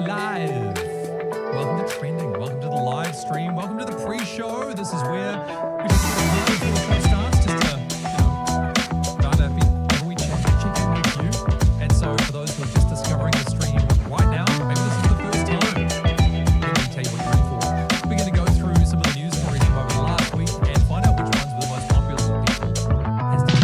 live. Welcome to Trending. Welcome to the live stream. Welcome to the pre-show. This is where we take a bit of time before the show starts just to, start a bit, have a wee check in with you. And so for those who are just discovering the stream right now, maybe this is the first time, let me tell you what you're in for. We're going to go through some of the news stories from over the last week and find out which ones were the most popular with people. As to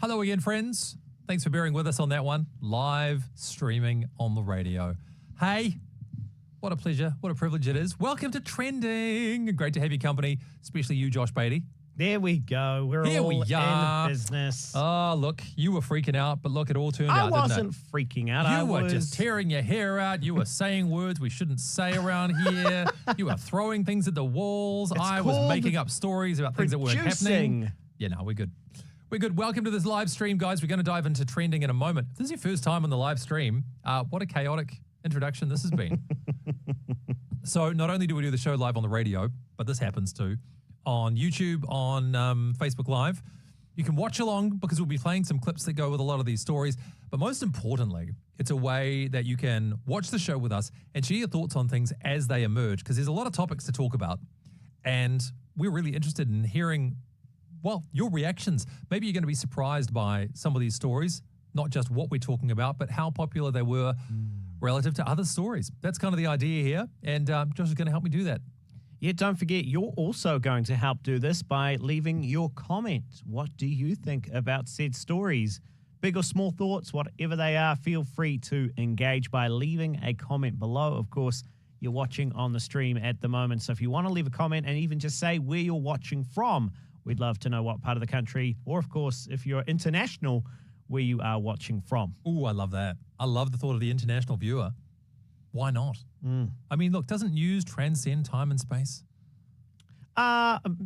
hello again, friends. Thanks for bearing with us on that one. Live streaming on the radio. Hey, what a pleasure, what a privilege it is. Welcome to Trending. Great to have your company, especially you, Josh Beatty. There we go. We're Here all we are. in business. Oh, look, you were freaking out, but look, it all turned out, didn't it? I wasn't freaking out. You were just tearing your hair out. You were saying words we shouldn't say around here. You were throwing things at the walls. I was making up stories about things that weren't happening. Yeah, no, we're good. We're good. Welcome to this live stream, guys. We're going to dive into trending in a moment. If this is your first time on the live stream, what a chaotic introduction this has been. So not only do we do the show live on the radio, but this happens too on YouTube, on Facebook Live. You can watch along because we'll be playing some clips that go with a lot of these stories. But most importantly, it's a way that you can watch the show with us and share your thoughts on things as they emerge, because there's a lot of topics to talk about. And we're really interested in hearing, well, your reactions. Maybe you're going to be surprised by some of these stories, not just what we're talking about, but how popular they were relative to other stories. That's kind of the idea here. And Josh is going to help me do that. Yeah, don't forget, you're also going to help do this by leaving your comment. What do you think about said stories? big or small thoughts, whatever they are, feel free to engage by leaving a comment below. Of course, you're watching on the stream at the moment, so if you want to leave a comment and even just say where you're watching from, we'd love to know what part of the country, or of course, if you're international, where you are watching from. Ooh, I love that. I love the thought of the international viewer. Why not? I mean, look, doesn't news transcend time and space?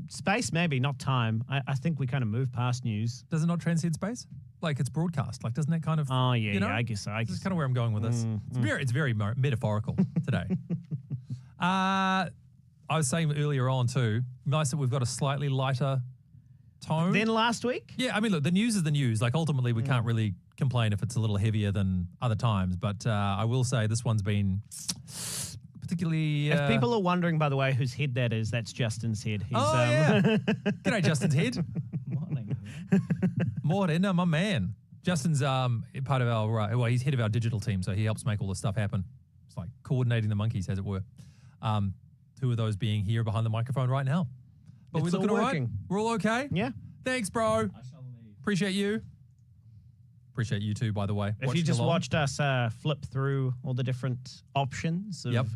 Space, maybe, not time. I think we kind of move past news. Does it not transcend space? Like it's broadcast. Like, doesn't that kind of? Oh, yeah, you know? yeah, I guess so. This is kind of where I'm going with this. It's very metaphorical today. I was saying earlier on too, nice that we've got a slightly lighter tone. Then last week? Yeah, I mean, look, the news is the news. Like, ultimately, we can't really complain if it's a little heavier than other times. But I will say this one's been particularly... If people are wondering, by the way, whose head that is, that's Justin's head. He's, yeah. G'day, Justin's head. Morning. Morena, my man. Justin's part of our... well, he's head of our digital team, so he helps make all this stuff happen. It's like coordinating the monkeys, as it were. Two of those being here behind the microphone right now. But we're looking all right. We're all okay? Yeah. Thanks, bro. I shall leave. Appreciate you. Appreciate you too, by the way. If you just watched us flip through all the different options of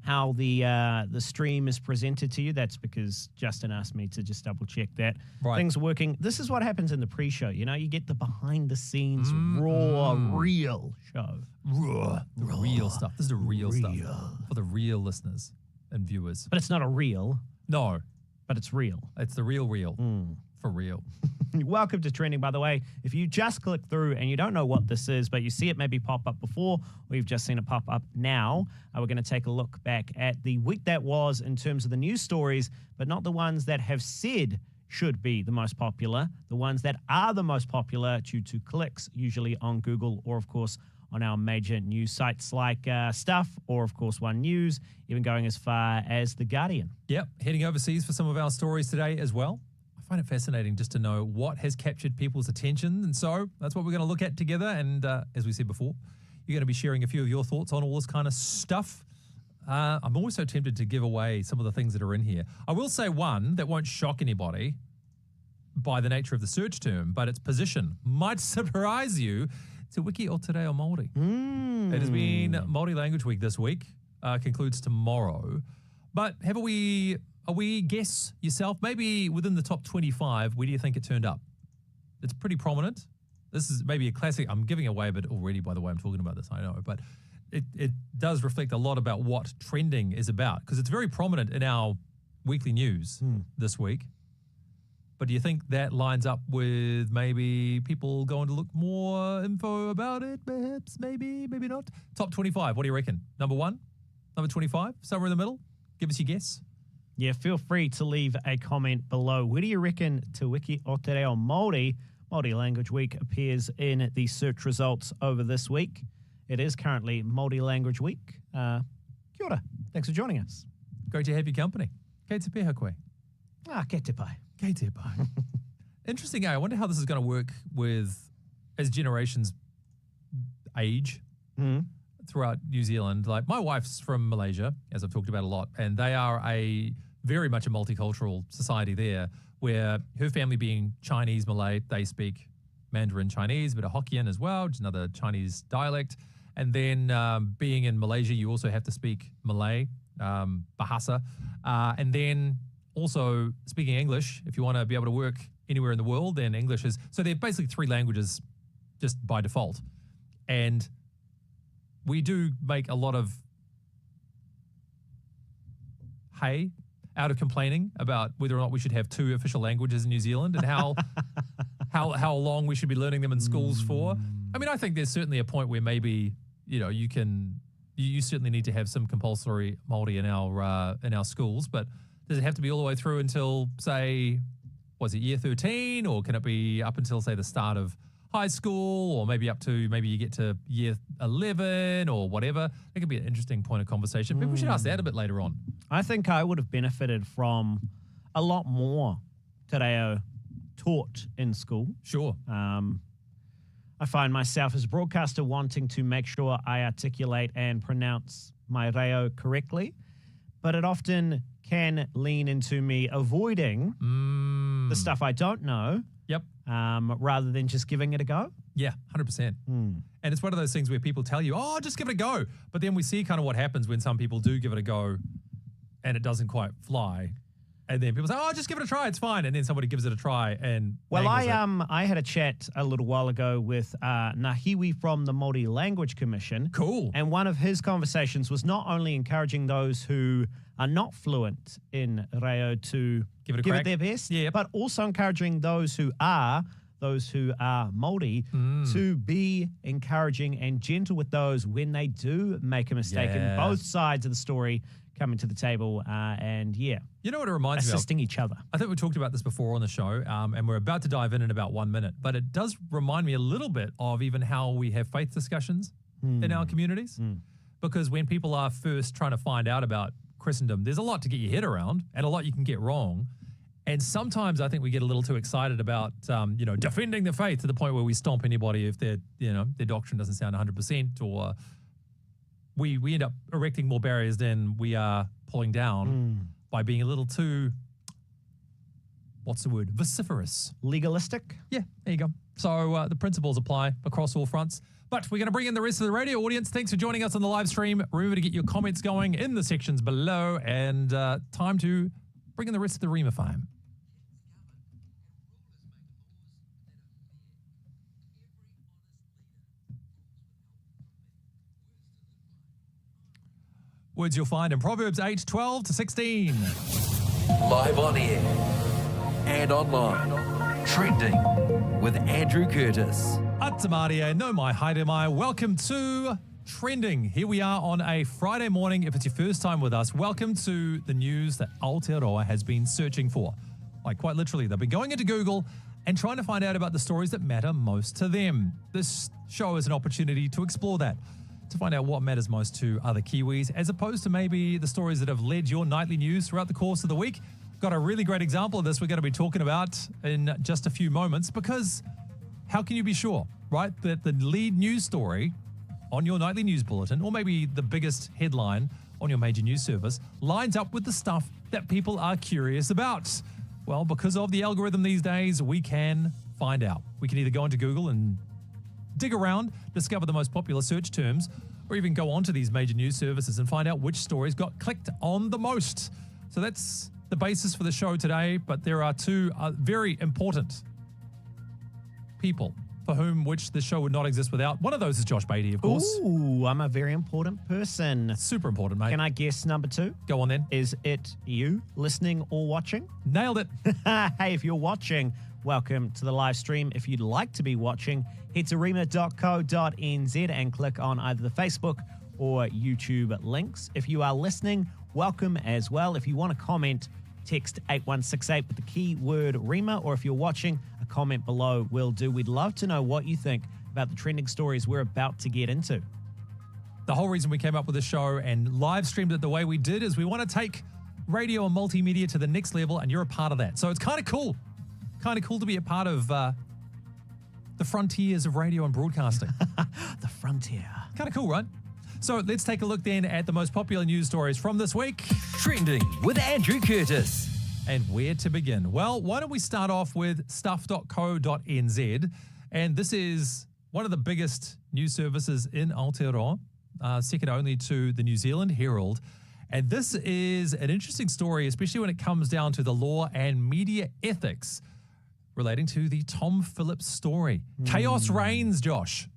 how the stream is presented to you, that's because Justin asked me to just double check that things are working. This is what happens in the pre-show. You know, you get the behind the scenes raw, real show. Raw, the real stuff. This is the real stuff for the real listeners and viewers. But it's not a reel. No. But it's real. It's the real. For real. Welcome to Trending, by the way. If you just click through and you don't know what this is, but you see it maybe pop up before, or you've just seen it pop up now, we're going to take a look back at the week that was in terms of the news stories, but not the ones that have said should be the most popular, the ones that are the most popular due to clicks, usually on Google or, of course, on our major news sites like Stuff or, of course, One News, even going as far as The Guardian. Yep, heading overseas for some of our stories today as well. I find it fascinating just to know what has captured people's attention. And so that's what we're going to look at together. And as we said before, you're going to be sharing a few of your thoughts on all this kind of stuff. I'm always so tempted to give away some of the things that are in here. I will say one that won't shock anybody by the nature of the search term, but its position might surprise you. Te wiki o te reo Māori. It has been Māori Language Week this week, concludes tomorrow. But are we guess yourself, maybe within the top 25, where do you think it turned up? It's pretty prominent. This is maybe a classic. I'm giving away a bit already by the way I'm talking about this, I know. But it does reflect a lot about what trending is about, because it's very prominent in our weekly news this week. But do you think that lines up with maybe people going to look more info about it? Perhaps, maybe not. Top 25, what do you reckon? Number 1? Number 25? Somewhere in the middle? Give us your guess. Yeah, feel free to leave a comment below. Where do you reckon Te Wiki o Te Reo Māori Language Week appears in the search results over this week? It is currently Māori Language Week. Kia ora. Thanks for joining us. Great to have your company. Kei te pēha koe. Kei te pai. Kei te pai. Interesting, I wonder how this is going to work with as generations age throughout New Zealand. Like, my wife's from Malaysia, as I've talked about a lot, and they are very much a multicultural society there, where her family being Chinese, Malay, they speak Mandarin Chinese, a bit of Hokkien as well, which is another Chinese dialect. And then being in Malaysia, you also have to speak Malay, Bahasa, and then also speaking English. If you want to be able to work anywhere in the world, then English is... So they're basically 3 languages just by default. And we do make a lot of hay out of complaining about whether or not we should have 2 official languages in New Zealand and how long we should be learning them in schools for. I mean, I think there's certainly a point where maybe, you know, you certainly need to have some compulsory Māori in our schools, but does it have to be all the way through until, say, was it year 13, or can it be up until, say, the start of high school, or maybe up to, maybe you get to year 11 or whatever? That could be an interesting point of conversation. Maybe we should ask that a bit later on. I think I would have benefited from a lot more te reo taught in school. Sure. I find myself as a broadcaster wanting to make sure I articulate and pronounce my reo correctly, but it often can lean into me avoiding the stuff I don't know. Yep. Rather than just giving it a go. Yeah, 100%. And it's one of those things where people tell you, oh, just give it a go. But then we see kind of what happens when some people do give it a go and it doesn't quite fly. And then people say, oh, just give it a try. It's fine. And then somebody gives it a try and I had a chat a little while ago with Nahiwi from the Māori Language Commission. Cool. And one of his conversations was not only encouraging those who are not fluent in reo to give it their best, yeah, but also encouraging those who are Māori to be encouraging and gentle with those when they do make a mistake. And both sides of the story coming to the table You know what it reminds me of? Assisting each other. I think we talked about this before on the show, and we're about to dive in about 1 minute, but it does remind me a little bit of even how we have faith discussions in our communities. Because when people are first trying to find out about Christendom, there's a lot to get your head around and a lot you can get wrong. And sometimes I think we get a little too excited about, defending the faith to the point where we stomp anybody if their doctrine doesn't sound 100%, or we end up erecting more barriers than we are pulling down by being a little too, what's the word, vociferous. Legalistic? Yeah, there you go. So the principles apply across all fronts. But we're going to bring in the rest of the radio audience. Thanks for joining us on the live stream. Remember to get your comments going in the sections below, and time to bring in the rest of the Rima fame. Words you'll find in Proverbs 8:12 to 16. Live on air and online. Trending with Andrew Curtis. Atamaria, no mai haere mai. Welcome to Trending. Here we are on a Friday morning. If it's your first time with us, welcome to the news that Aotearoa has been searching for. Like quite literally, they've been going into Google and trying to find out about the stories that matter most to them. This show is an opportunity to explore that, to find out what matters most to other Kiwis, as opposed to maybe the stories that have led your nightly news throughout the course of the week. Got a really great example of this we're going to be talking about in just a few moments, because how can you be sure, right, that the lead news story on your nightly news bulletin, or maybe the biggest headline on your major news service, lines up with the stuff that people are curious about? Well, because of the algorithm these days, we can find out. We can either go into Google and dig around, discover the most popular search terms, or even go onto these major news services and find out which stories got clicked on the most. So that's the basis for the show today, but there are two very important people for which the show would not exist without. One of those is Josh Beatty, of course. Ooh, I'm a very important person. Super important, mate. Can I guess number 2? Go on then. Is it you listening or watching? Nailed it. Hey, if you're watching, welcome to the live stream. If you'd like to be watching, head to rima.co.nz and click on either the Facebook or YouTube links. If you are listening, welcome as well. If you want to comment, text 8168 with the keyword Rima, or if you're watching, a comment below will do. We'd love to know what you think about the trending stories we're about to get into. The whole reason we came up with this show and live streamed it the way we did is we want to take radio and multimedia to the next level, and you're a part of that. So it's kind of cool. Kind of cool to be a part of the frontiers of radio and broadcasting. The frontier. Kind of cool, right? So let's take a look then at the most popular news stories from this week. Trending with Andrew Curtis. And where to begin? Well, why don't we start off with stuff.co.nz. And this is one of the biggest news services in Aotearoa, second only to the New Zealand Herald. And this is an interesting story, especially when it comes down to the law and media ethics relating to the Tom Phillips story. Chaos reigns, Josh.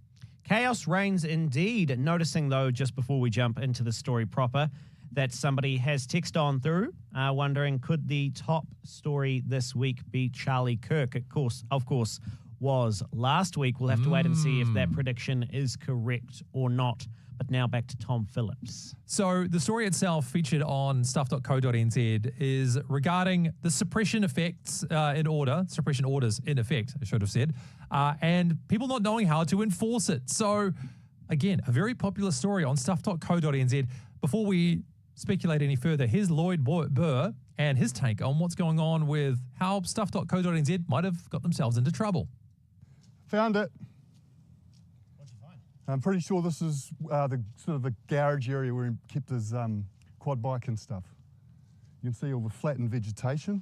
Chaos reigns indeed. Noticing, though, just before we jump into the story proper, that somebody has texted on through, wondering, could the top story this week be Charlie Kirk? Of course, was last week. We'll have to wait and see if that prediction is correct or not. But now back to Tom Phillips. So the story itself, featured on stuff.co.nz, is regarding the suppression orders in effect, I should have said, and people not knowing how to enforce it. So again, a very popular story on stuff.co.nz. Before we speculate any further, here's Lloyd Burr and his take on what's going on with how stuff.co.nz might have got themselves into trouble. Found it. I'm pretty sure this is the garage area where he kept his quad bike and stuff. You can see all the flattened vegetation.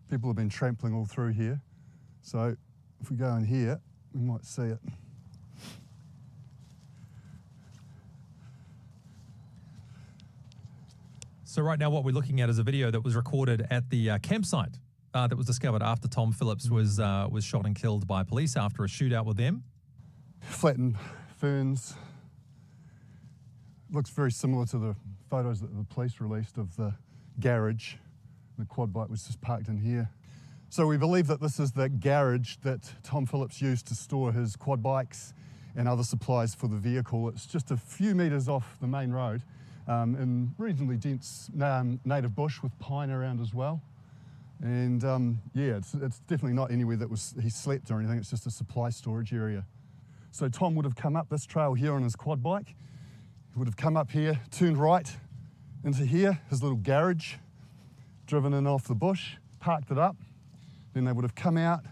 People have been trampling all through here. So if we go in here, we might see it. So right now what we're looking at is a video that was recorded at the campsite that was discovered after Tom Phillips was shot and killed by police after a shootout with them. Flattened ferns. Looks very similar to the photos that the police released of the garage. The quad bike was just parked in here. So we believe that this is the garage that Tom Phillips used to store his quad bikes and other supplies for the vehicle. It's just a few metres off the main road in reasonably dense native bush with pine around as well. And yeah, it's definitely not anywhere that he slept or anything. It's just a supply storage area. So Tom would have come up this trail here on his quad bike. He would have come up here, turned right into here, his little garage, driven in off the bush, parked it up. Then they would have come out,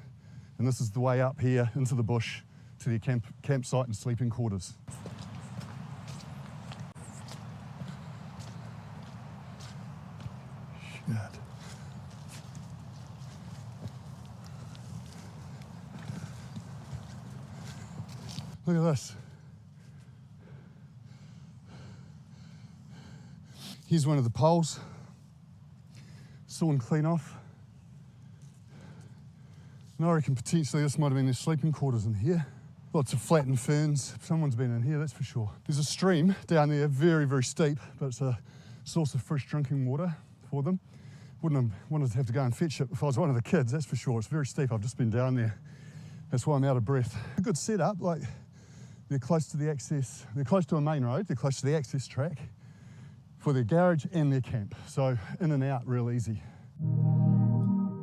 and this is the way up here into the bush to their campsite and sleeping quarters. Shit. Look at this. Here's one of the poles. Sawn clean off. And I reckon potentially this might have been their sleeping quarters in here. Lots of flattened ferns. Someone's been in here, that's for sure. There's a stream down there, very, very steep, but it's a source of fresh drinking water for them. Wouldn't have wanted to have to go and fetch it if I was one of the kids, that's for sure. It's very steep. I've just been down there. That's why I'm out of breath. A good setup, like they're close to the access. They're close to a main road. They're close to the access track for their garage and their camp. So in and out real easy.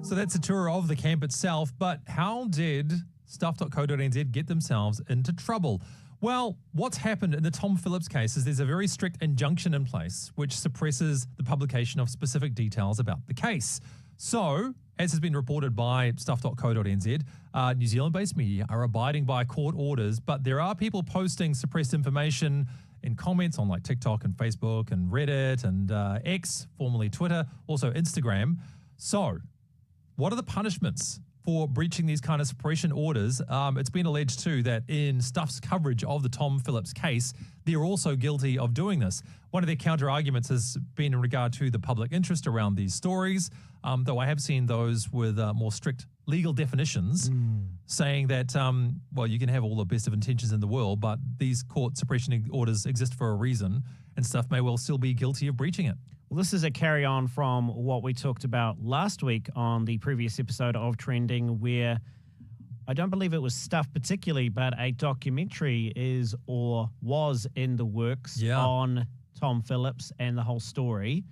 So that's a tour of the camp itself, but how did stuff.co.nz get themselves into trouble? Well, what's happened in the Tom Phillips case is there's a very strict injunction in place which suppresses the publication of specific details about the case. So, as has been reported by stuff.co.nz, New Zealand-based media are abiding by court orders, but there are people posting suppressed information in comments on like TikTok and Facebook and Reddit and X, formerly Twitter, also Instagram. So, what are the punishments for breaching these kind of suppression orders? It's been alleged too that in Stuff's coverage of the Tom Phillips case, they're also guilty of doing this. One of their counter arguments has been in regard to the public interest around these stories, though I have seen those with more strict legal definitions saying that, well, you can have all the best of intentions in the world, but these court suppression orders exist for a reason, and Stuff may well still be guilty of breaching it. Well, this is a carry on from what we talked about last week on the previous episode of Trending, where I don't believe it was Stuff particularly, but a documentary is or was in the works on Tom Phillips and the whole story.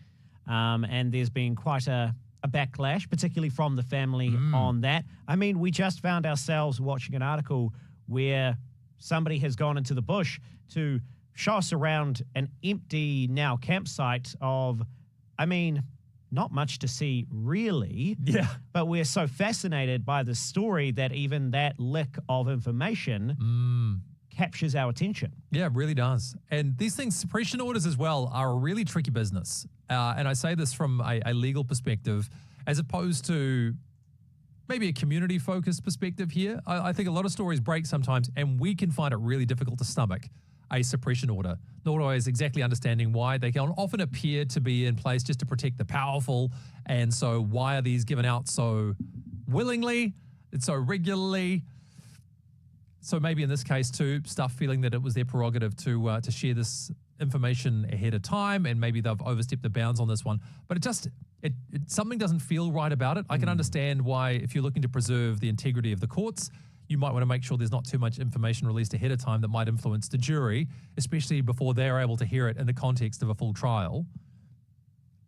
And there's been quite a backlash, particularly from the family on that. I mean, we just found ourselves watching an article where somebody has gone into the bush to show us around an empty now campsite of, I mean, not much to see really. Yeah. But we're so fascinated by the story that even that lick of information captures our attention. Yeah, it really does. And these things, suppression orders as well, are a really tricky business. And I say this from a legal perspective, as opposed to maybe a community-focused perspective here. I think a lot of stories break sometimes, and we can find it really difficult to stomach a suppression order, not always exactly understanding why. They can often appear to be in place just to protect the powerful, and so why are these given out so willingly and so regularly? So maybe in this case too, Stuff feeling that it was their prerogative to share this information ahead of time, and maybe they've overstepped the bounds on this one. But something doesn't feel right about it. I can understand why, if you're looking to preserve the integrity of the courts, you might want to make sure there's not too much information released ahead of time that might influence the jury, especially before they're able to hear it in the context of a full trial.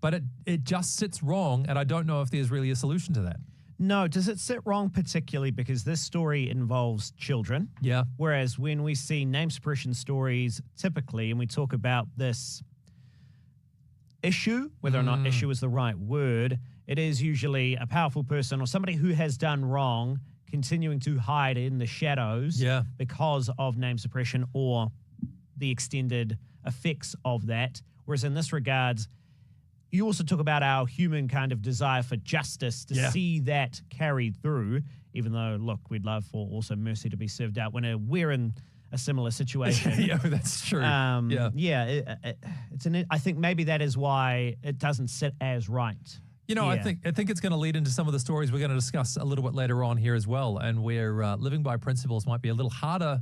But it just sits wrong, and I don't know if there's really a solution to that. No, does it sit wrong particularly because this story involves children? Yeah. Whereas when we see name suppression stories typically, and we talk about this issue, whether or not issue is the right word, it is usually a powerful person or somebody who has done wrong continuing to hide in the shadows because of name suppression or the extended effects of that. Whereas in this regards, you also talk about our human kind of desire for justice to see that carried through, even though, look, we'd love for also mercy to be served out when we're in a similar situation. Yeah, that's true. I think maybe that is why it doesn't sit as right. I think it's going to lead into some of the stories we're going to discuss a little bit later on here as well, and where living by principles might be a little harder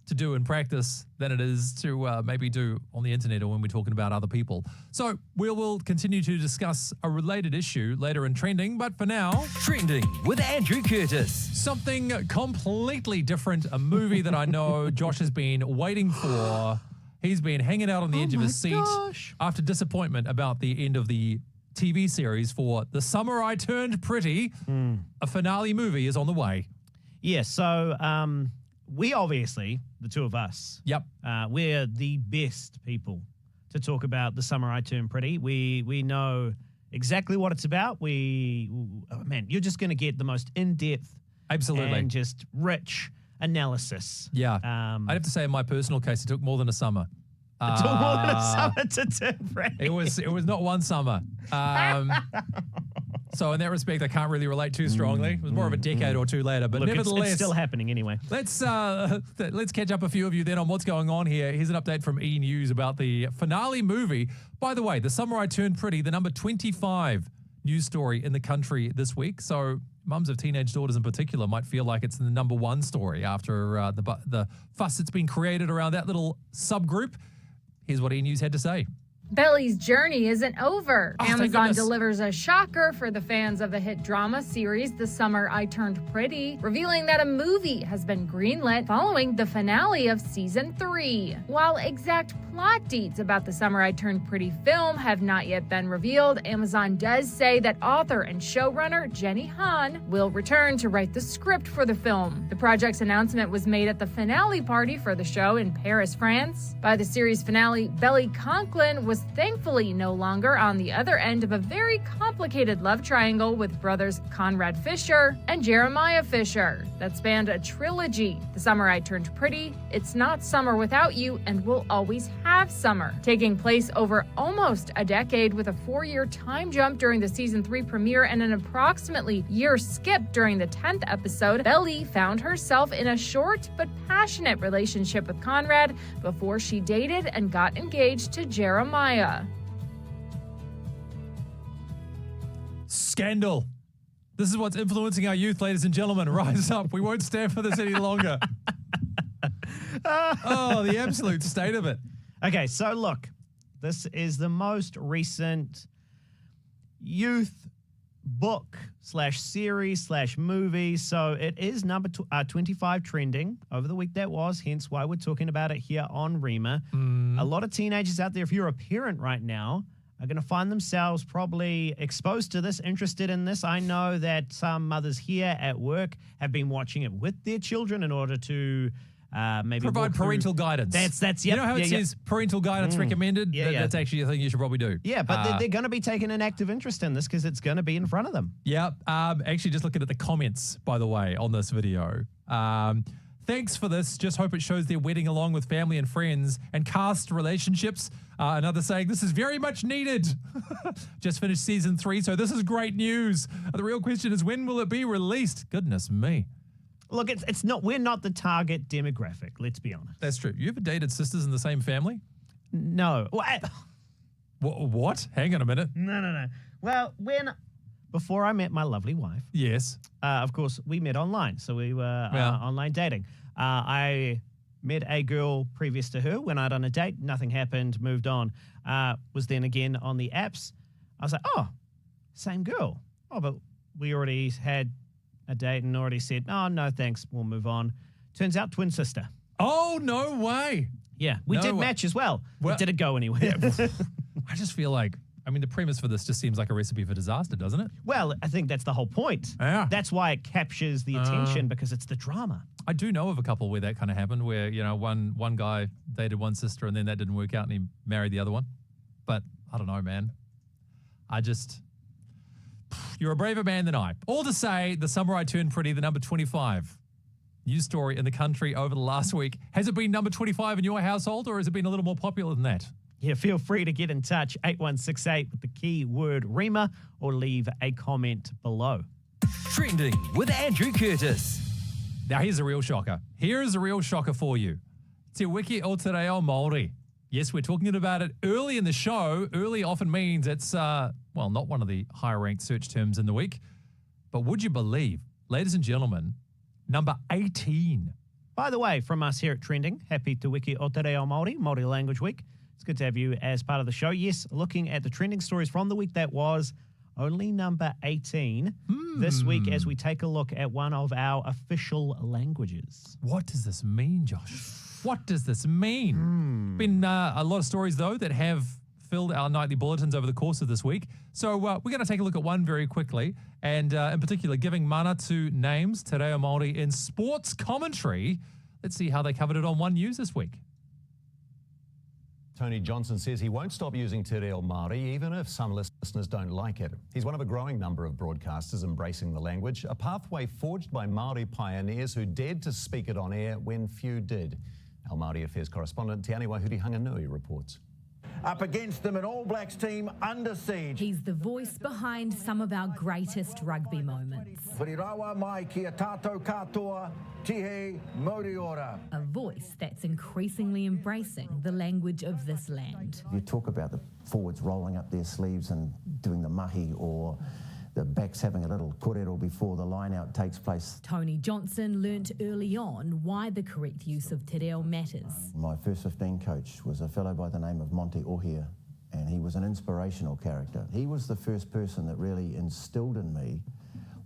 to do in practice than it is to maybe do on the internet or when we're talking about other people. So we will continue to discuss a related issue later in Trending, but for now... Trending with Andrew Curtis. Something completely different, a movie that I know Josh has been waiting for. He's been hanging out on the edge of his seat after disappointment about the end of the TV series for The Summer I Turned Pretty. A finale movie is on the way. Yeah, so we obviously, the two of us, we're the best people to talk about The Summer I Turned Pretty. We know exactly what it's about. Man, you're just going to get the most in-depth and just rich analysis. Yeah. I'd have to say in my personal case, it took more than a summer. It took more than a summer to turn pretty. It was not one summer. So in that respect, I can't really relate too strongly. It was more of a decade or two later, but nevertheless, it's still happening anyway. Let's catch up a few of you then on what's going on here. Here's an update from E! News about the finale movie. By the way, The Summer I Turned Pretty, the number 25 news story in the country this week. So mums of teenage daughters in particular might feel like it's the number one story after the fuss that's been created around that little subgroup. Here's what E! News had to say. Belly's journey isn't over. Oh, Amazon delivers a shocker for the fans of the hit drama series The Summer I Turned Pretty, revealing that a movie has been greenlit following the finale of season 3. While exact plot deets about The Summer I Turned Pretty film have not yet been revealed, Amazon does say that author and showrunner Jenny Han will return to write the script for the film. The project's announcement was made at the finale party for the show in Paris, France. By the series finale, Belly Conklin was thankfully no longer on the other end of a very complicated love triangle with brothers Conrad Fisher and Jeremiah Fisher that spanned a trilogy. The Summer I Turned Pretty, It's Not Summer Without You, and We'll Always Have Summer. Taking place over almost a decade with a 4-year time jump during the season 3 premiere and an approximately year skip during the 10th episode, Belly found herself in a short but passionate relationship with Conrad before she dated and got engaged to Jeremiah. Scandal. This is what's influencing our youth, ladies and gentlemen. Rise up. We won't stand for this any longer. Oh, the absolute state of it. Okay, so look, this is the most recent youth book / series / movie. So it is number 25 trending over the week that was, hence why we're talking about it here on Rima. A lot of teenagers out there, if you're a parent right now, are going to find themselves probably exposed to this, interested in this. I know that some mothers here at work have been watching it with their children in order to maybe provide parental guidance. That's you know how it says parental guidance recommended? Yeah, That's actually a thing you should probably do. Yeah, but they're going to be taking an active interest in this because it's going to be in front of them. Yeah. Actually, just looking at the comments, by the way, on this video. Thanks for this. Just hope it shows their wedding along with family and friends and cast relationships. Another saying, this is very much needed. Just finished season 3, so this is great news. The real question is, when will it be released? Goodness me. Look, it's not. We're not the target demographic. Let's be honest. That's true. You ever dated sisters in the same family? No. What? Hang on a minute. No. Well, before I met my lovely wife. Yes. Of course, we met online, so we were online dating. I met a girl previous to her, went out on a date, nothing happened, moved on. Was then again on the apps. I was like, oh, same girl. Oh, but we already had a date and already said, oh, no, thanks, we'll move on. Turns out twin sister. Oh, no way. Yeah, we did match as well. It didn't go anywhere. Yeah. I just feel like, I mean, the premise for this just seems like a recipe for disaster, doesn't it? Well, I think that's the whole point. Yeah. That's why it captures the attention, because it's the drama. I do know of a couple where that kind of happened, where, you know, one guy dated one sister and then that didn't work out and he married the other one. But I don't know, man. You're a braver man than I. All to say, The Summer I Turned Pretty, the number 25 news story in the country over the last week. Has it been number 25 in your household, or has it been a little more popular than that? Yeah, feel free to get in touch, 8168 with the keyword Rima, or leave a comment below. Trending with Andrew Curtis. Now, here's a real shocker. Here is a real shocker for you. Te wiki o te reo Māori. Yes, we're talking about it early in the show. Early often means it's, not one of the higher-ranked search terms in the week. But would you believe, ladies and gentlemen, number 18. By the way, from us here at Trending, happy Te Wiki o Te Reo Māori, Māori Language Week. It's good to have you as part of the show. Yes, looking at the trending stories from the week that was, only number 18 this week as we take a look at one of our official languages. What does this mean, Josh? What does this mean? Been a lot of stories, though, that have filled our nightly bulletins over the course of this week. So we're going to take a look at one very quickly, and in particular, giving mana to names, Te Reo Māori, in sports commentary. Let's see how they covered it on One News this week. Tony Johnson says he won't stop using Te Reo Māori even if some listeners don't like it. He's one of a growing number of broadcasters embracing the language, a pathway forged by Māori pioneers who dared to speak it on air when few did. Our Māori Affairs correspondent Te Aotearoa reports. Up against them, an All Blacks team under siege. He's the voice behind some of our greatest rugby moments. Whirawa mai kia tātou katoa, tihe moriora. A voice that's increasingly embracing the language of this land. You talk about the forwards rolling up their sleeves and doing the mahi, or the backs having a little kōrero before the line-out takes place. Tony Johnson learnt early on why the correct use of te reo matters. My first 15 coach was a fellow by the name of Monty Ohia, and he was an inspirational character. He was the first person that really instilled in me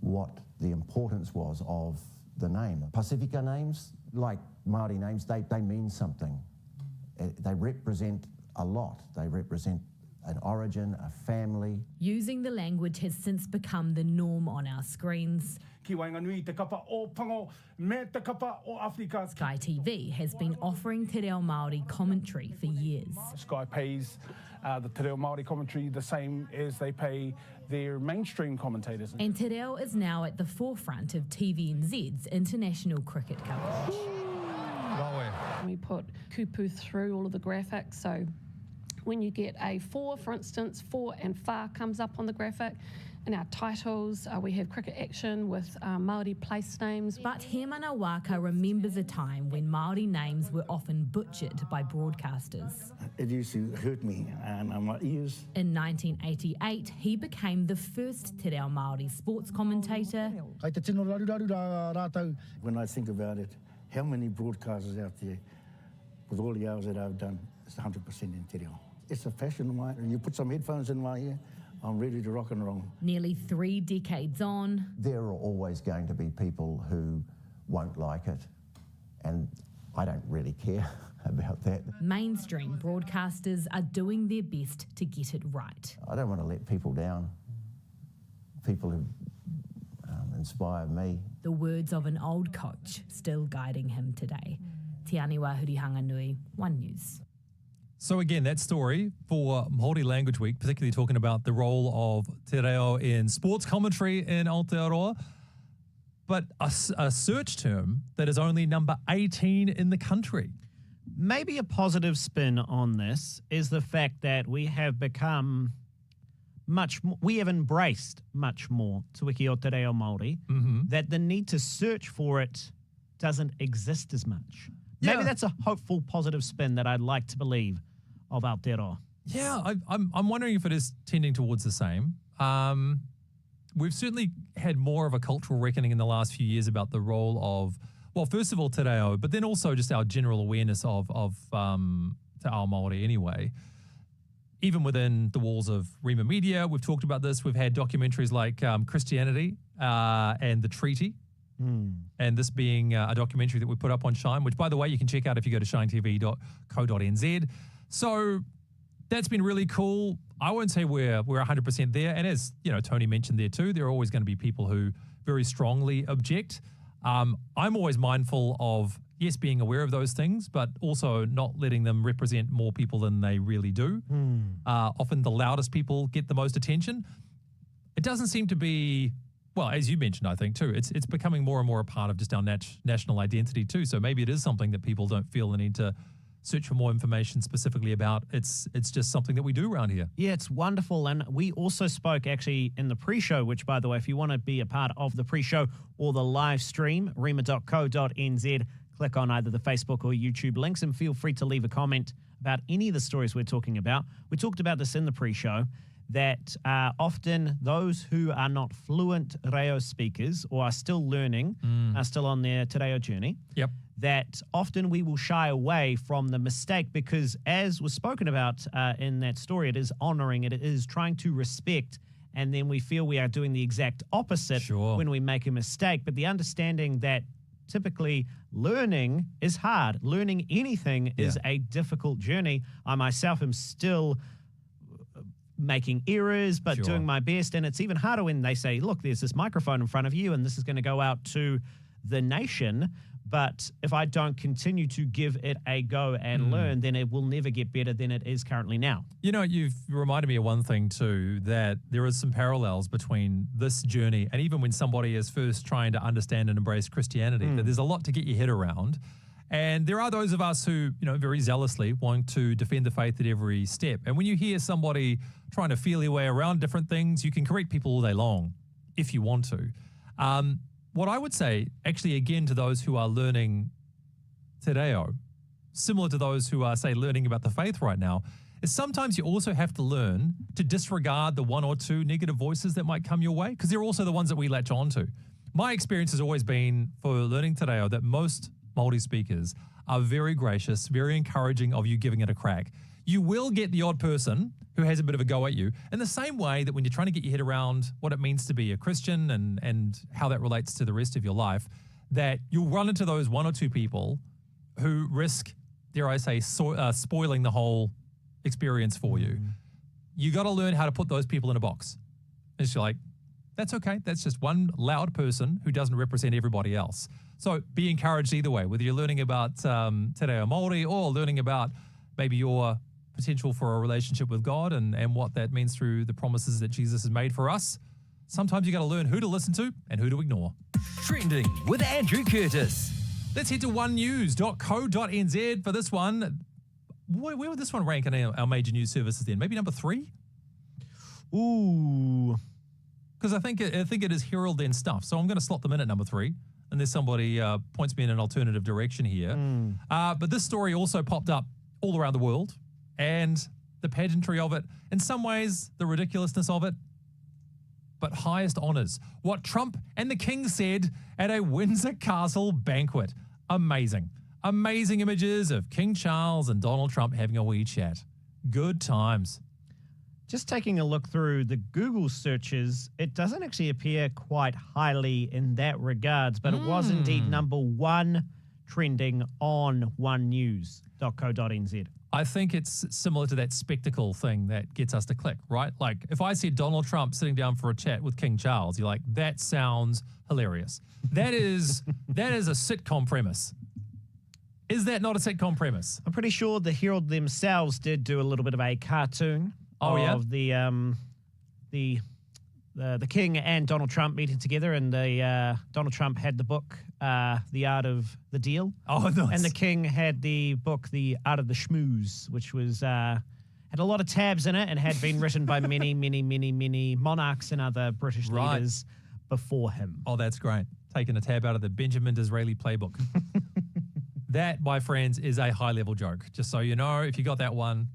what the importance was of the name. Pasifika names, like Māori names, they mean something. They represent a lot. They represent an origin, a family. Using the language has since become the norm on our screens. Ki wainga nui te kapa o Pango me te kapa o Afrika. Sky TV has been offering te reo Māori commentary for years. Sky pays the te reo Māori commentary the same as they pay their mainstream commentators. And te reo is now at the forefront of TVNZ's international cricket coverage. We put kupu through all of the graphics, so when you get a 4, for instance, 4 and far comes up on the graphic. In our titles, we have cricket action with Māori place names. But Hemana Waka remembers a time when Māori names were often butchered by broadcasters. It used to hurt me and my ears. In 1988, he became the first te reo Māori sports commentator. When I think about it, how many broadcasters out there, with all the hours that I've done, it's 100% in te reo. It's a fashion of mine, and you put some headphones in my ear, I'm ready to rock and roll. Nearly 3 decades on, There are always going to be people who won't like it, and I don't really care about that. mainstream broadcasters are doing their best to get it right. I don't want to let people down, people who inspire me. The words of an old coach still guiding him today. Te Aniwa Hurihanga Nui, One News. So again, that story for Māori Language Week, particularly talking about the role of te reo in sports commentary in Aotearoa, but a search term that is only number 18 in the country. Maybe a positive spin on this is the fact that we have become much more, we have embraced much more Te Wiki o Te Reo Māori, that the need to search for it doesn't exist as much. Maybe that's a hopeful, positive spin that I'd like to believe of Aotearoa. Yeah, I'm wondering if it is tending towards the same. We've certainly had more of a cultural reckoning in the last few years about the role of, well, first of all, te reo, but then also just our general awareness of te ao Māori anyway. Even within the walls of Rima Media, we've talked about this. We've had documentaries like Christianity and The Treaty. And this being a documentary that we put up on Shine, which, by the way, you can check out if you go to shinetv.co.nz. So that's been really cool. I won't say we're 100% there. And as you know, Tony mentioned there too, there are always going to be people who very strongly object. I'm always mindful of, yes, being aware of those things, but also not letting them represent more people than they really do. Often the loudest people get the most attention. It doesn't seem to be, well, as you mentioned, I think too, it's becoming more and more a part of just our national identity too. So maybe it is something that people don't feel the need to search for more information specifically about. It's just something that we do around here. Yeah, it's wonderful. And we also spoke actually in the pre-show, which, by the way, if you want to be a part of the pre-show or the live stream, rima.co.nz, click on either the Facebook or YouTube links and feel free to leave a comment about any of the stories we're talking about. We talked about this in the pre-show, that often those who are not fluent reo speakers or are still learning, are still on their te reo journey, that often we will shy away from the mistake because, as was spoken about in that story, it is honoring, it is trying to respect, and then we feel we are doing the exact opposite when we make a mistake. But the understanding that typically learning is hard. Learning anything is a difficult journey. I myself am still making errors, but doing my best. And it's even harder when they say, look, there's this microphone in front of you and this is going to go out to the nation. But if I don't continue to give it a go and learn, then it will never get better than it is currently now. You know, you've reminded me of one thing too, that there is some parallels between this journey and even when somebody is first trying to understand and embrace Christianity, that there's a lot to get your head around. And there are those of us who, you know, very zealously want to defend the faith at every step. And when you hear somebody trying to feel their way around different things, you can correct people all day long if you want to. What I would say, actually, again, to those who are learning te reo, similar to those who are, say, learning about the faith right now, is sometimes you also have to learn to disregard the one or two negative voices that might come your way, because they're also the ones that we latch on to. My experience has always been for learning te reo that most Māori speakers are very gracious, very encouraging of you giving it a crack. You will get the odd person who has a bit of a go at you in the same way that when you're trying to get your head around what it means to be a Christian and how that relates to the rest of your life, that you'll run into those one or two people who risk, dare I say, spoiling the whole experience for you. You got to learn how to put those people in a box. It's like, that's okay. That's just one loud person who doesn't represent everybody else. So be encouraged either way, whether you're learning about te reo Māori or learning about maybe your potential for a relationship with God and what that means through the promises that Jesus has made for us. Sometimes you got to learn who to listen to and who to ignore. Trending with Andrew Curtis. Let's head to onenews.co.nz for this one. Where would this one rank in our major news services then? Maybe number 3? Ooh. Because I think it is Herald then Stuff. So I'm going to slot them in at number 3. Unless somebody points me in an alternative direction here. But this story also popped up all around the world, and the pageantry of it, in some ways, the ridiculousness of it, but highest honors. What Trump and the King said at a Windsor Castle banquet. Amazing. Amazing images of King Charles and Donald Trump having a wee chat. Good times. Just taking a look through the Google searches, it doesn't actually appear quite highly in that regards, but it was indeed number 1 trending on onenews.co.nz. I think it's similar to that spectacle thing that gets us to click, right? Like if I see Donald Trump sitting down for a chat with King Charles, you're like, that sounds hilarious. That is a sitcom premise. Is that not a sitcom premise? I'm pretty sure the Herald themselves did do a little bit of a cartoon of the King and Donald Trump meeting together, and Donald Trump had the book, The Art of the Deal. Oh, nice. And the King had the book, The Art of the Schmooze, which was had a lot of tabs in it and had been written by many, many, many, many monarchs and other British leaders before him. Oh, that's great. Taking a tab out of the Benjamin Disraeli playbook. That, my friends, is a high-level joke. Just so you know, if you got that one,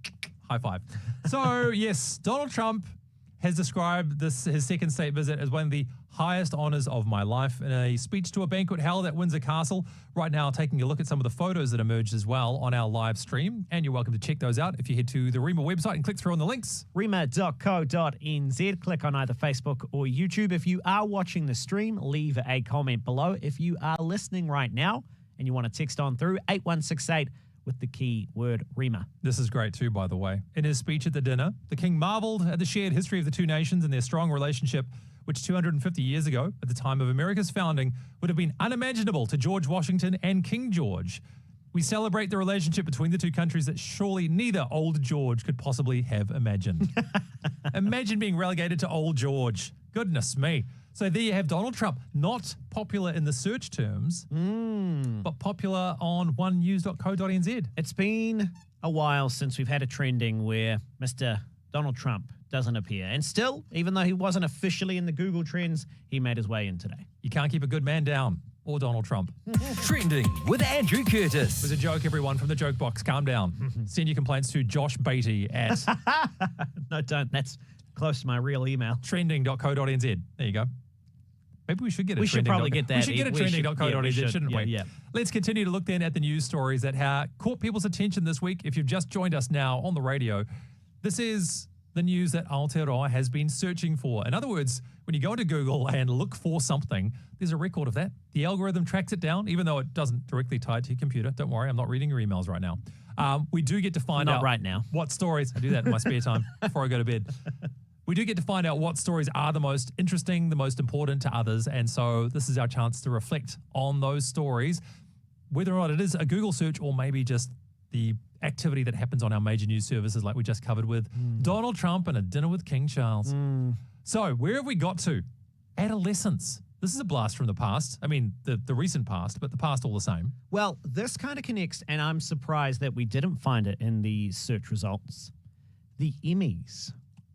high five. So, yes, Donald Trump has described his second state visit as one of the highest honors of my life in a speech to a banquet held at Windsor Castle. Right now, taking a look at some of the photos that emerged as well on our live stream. And you're welcome to check those out if you head to the Rima website and click through on the links. Rima.co.nz. Click on either Facebook or YouTube. If you are watching the stream, leave a comment below. If you are listening right now and you want to text on through, 8168 with the key word Rima. This is great too, by the way. In his speech at the dinner, the King marveled at the shared history of the two nations and their strong relationship, which 250 years ago, at the time of America's founding, would have been unimaginable to George Washington and King George. We celebrate the relationship between the two countries that surely neither old George could possibly have imagined. Imagine being relegated to old George. Goodness me. So there you have Donald Trump, not popular in the search terms, but popular on onenews.co.nz. It's been a while since we've had a trending where Mr. Donald Trump doesn't appear. And still, even though he wasn't officially in the Google Trends, he made his way in today. You can't keep a good man down, or Donald Trump. Trending with Andrew Curtis. It was a joke, everyone, from the joke box. Calm down. Send your complaints to Josh Beatty at No, don't. That's close to my real email. trending.co.nz. There you go. Maybe we should get a We should probably get that. We should get a trending.co.nz, shouldn't we? Yeah. Let's continue to look then at the news stories that caught people's attention this week. If you've just joined us now on the radio, this is the news that Aotearoa has been searching for. In other words, when you go into Google and look for something, there's a record of that. The algorithm tracks it down, even though it doesn't directly tie it to your computer. Don't worry, I'm not reading your emails right now. We do get to find out right now. What stories. I do that in my spare time before I go to bed. We do get to find out what stories are the most interesting, the most important to others. And so this is our chance to reflect on those stories, whether or not it is a Google search or maybe just the activity that happens on our major news services like we just covered with Donald Trump and a dinner with King Charles. So where have we got to? Adolescence. This is a blast from the past. I mean, the recent past, but the past all the same. Well, this kind of connects, and I'm surprised that we didn't find it in the search results. The Emmys.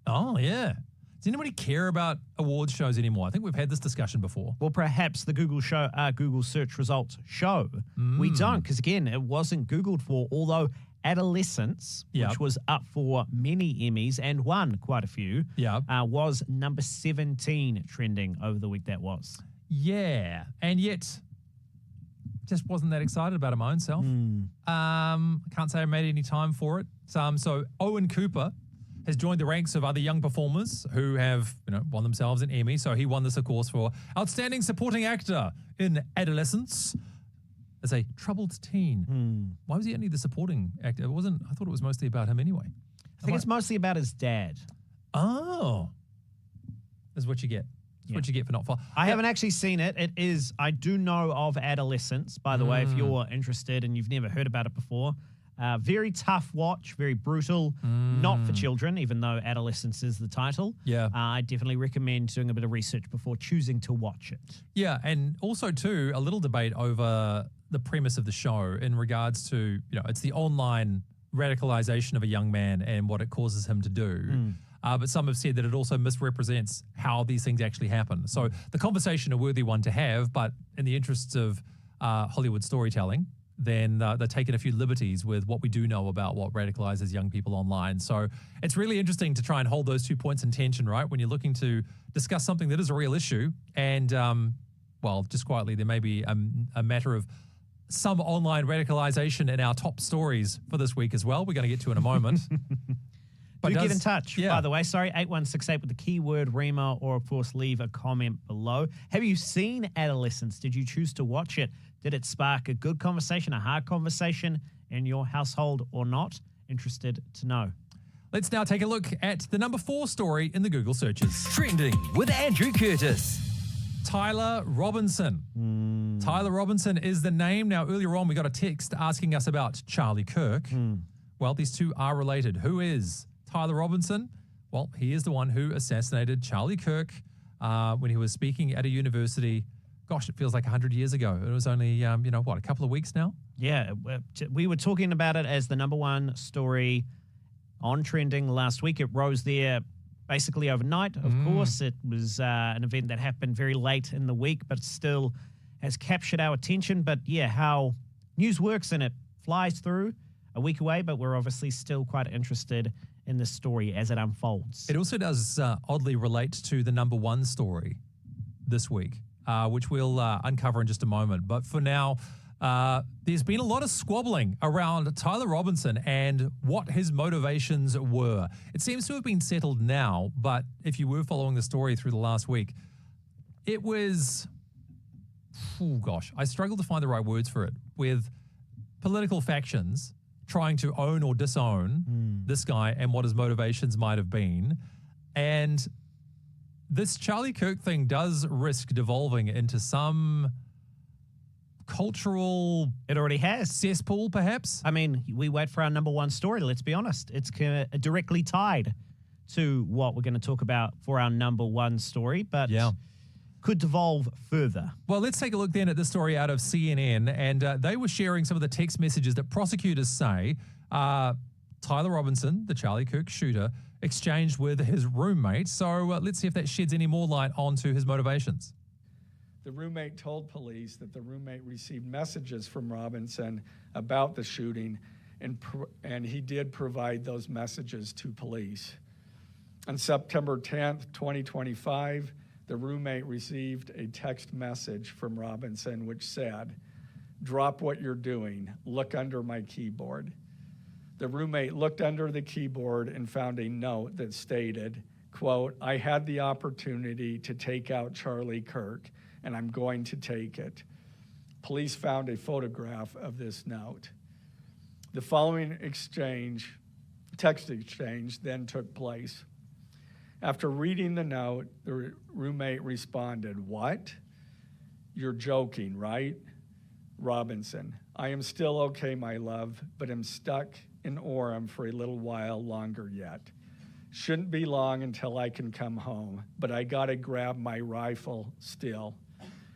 Oh, yeah. Does anybody care about awards shows anymore? I think we've had this discussion before. Well, perhaps the Google search results show. We don't, because again, it wasn't Googled for, although Adolescence, which was up for many Emmys and won quite a few, was number 17 trending over the week that was. Yeah, and yet just wasn't that excited about it my own self. I can't say I made any time for it. So Owen Cooper has joined the ranks of other young performers who have, won themselves an Emmy. So he won this, of course, for Outstanding Supporting Actor in Adolescence as a troubled teen. Why was he only the supporting actor? I thought it was mostly about him anyway. I think it's mostly about his dad. Oh. That's what you get. That's what you get for not following. I haven't actually seen it. I do know of Adolescence, by the way, if you're interested and you've never heard about it before. Very tough watch, very brutal, not for children, even though Adolescence is the title. Yeah. I definitely recommend doing a bit of research before choosing to watch it. Yeah, and also, too, a little debate over the premise of the show in regards to, it's the online radicalization of a young man and what it causes him to do. But some have said that it also misrepresents how these things actually happen. So the conversation, a worthy one to have, but in the interests of Hollywood storytelling, then they're taking a few liberties with what we do know about what radicalizes young people online. So it's really interesting to try and hold those 2 points in tension, right? When you're looking to discuss something that is a real issue and, just quietly, there may be a matter of some online radicalization in our top stories for this week as well. We're going to get to in a moment. Do get in touch, by the way. Sorry, 8168 with the keyword Rima, or of course leave a comment below. Have you seen Adolescence? Did you choose to watch it? Did it spark a good conversation, a hard conversation in your household or not? Interested to know. Let's now take a look at the number 4 story in the Google searches. Trending with Andrew Curtis. Tyler Robinson. Tyler Robinson is the name. Now, earlier on, we got a text asking us about Charlie Kirk. Well, these two are related. Who is Tyler Robinson? Well, he is the one who assassinated Charlie Kirk when he was speaking at a university. Gosh, it feels like 100 years ago. It was only, a couple of weeks now? Yeah, we were talking about it as the number 1 story on trending last week. It rose there basically overnight, of course. It was an event that happened very late in the week, but still has captured our attention. But yeah, how news works, and it flies through a week away, but we're obviously still quite interested in this story as it unfolds. It also does oddly relate to the number 1 story this week, which we'll uncover in just a moment. But for now, there's been a lot of squabbling around Tyler Robinson and what his motivations were. It seems to have been settled now, but if you were following the story through the last week, it was, I struggle to find the right words for it, with political factions trying to own or disown this guy and what his motivations might have been. And this Charlie Kirk thing does risk devolving into some cultural... It already has. Cesspool, perhaps? I mean, we wait for our number 1 story, let's be honest. It's directly tied to what we're going to talk about for our number 1 story. But could devolve further. Well, let's take a look then at this story out of CNN, and they were sharing some of the text messages that prosecutors say Tyler Robinson, the Charlie Kirk shooter, exchanged with his roommate. So let's see if that sheds any more light onto his motivations. The roommate told police that the roommate received messages from Robinson about the shooting, and he did provide those messages to police. On September 10th, 2025, the roommate received a text message from Robinson which said, "Drop what you're doing. Look under my keyboard." The roommate looked under the keyboard and found a note that stated, quote, "I had the opportunity to take out Charlie Kirk, and I'm going to take it." Police found a photograph of this note. The following text exchange, then took place. After reading the note, the roommate responded, "What? You're joking, right?" Robinson, "I am still okay, my love, but am stuck in Orem for a little while longer yet. Shouldn't be long until I can come home, but I gotta grab my rifle still.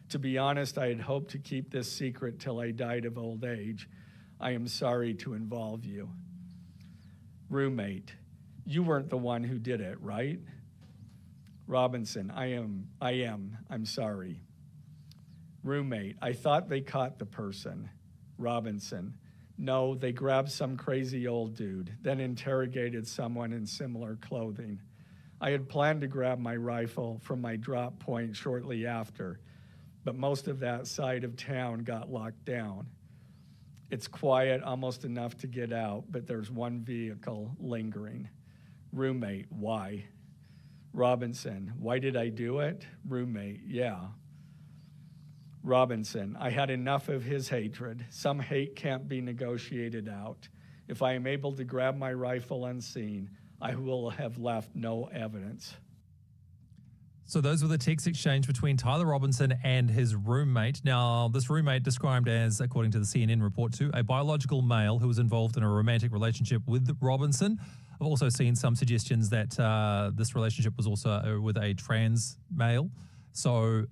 To be honest, I had hoped to keep this secret till I died of old age. I am sorry to involve you." Roommate, "You weren't the one who did it, right?" Robinson, I am. I'm sorry." Roommate, "I thought they caught the person." Robinson, "No, they grabbed some crazy old dude, then interrogated someone in similar clothing. I had planned to grab my rifle from my drop point shortly after, but most of that side of town got locked down. It's quiet, almost enough to get out, but there's one vehicle lingering." Roommate, "Why?" Robinson, "Why did I do it?" Roommate, "Yeah." Robinson, "I had enough of his hatred. Some hate can't be negotiated out. If I am able to grab my rifle unseen, I will have left no evidence." So those were the text exchange between Tyler Robinson and his roommate. Now, this roommate described as, according to the CNN report too, a biological male who was involved in a romantic relationship with Robinson. I've also seen some suggestions that this relationship was also with a trans male. So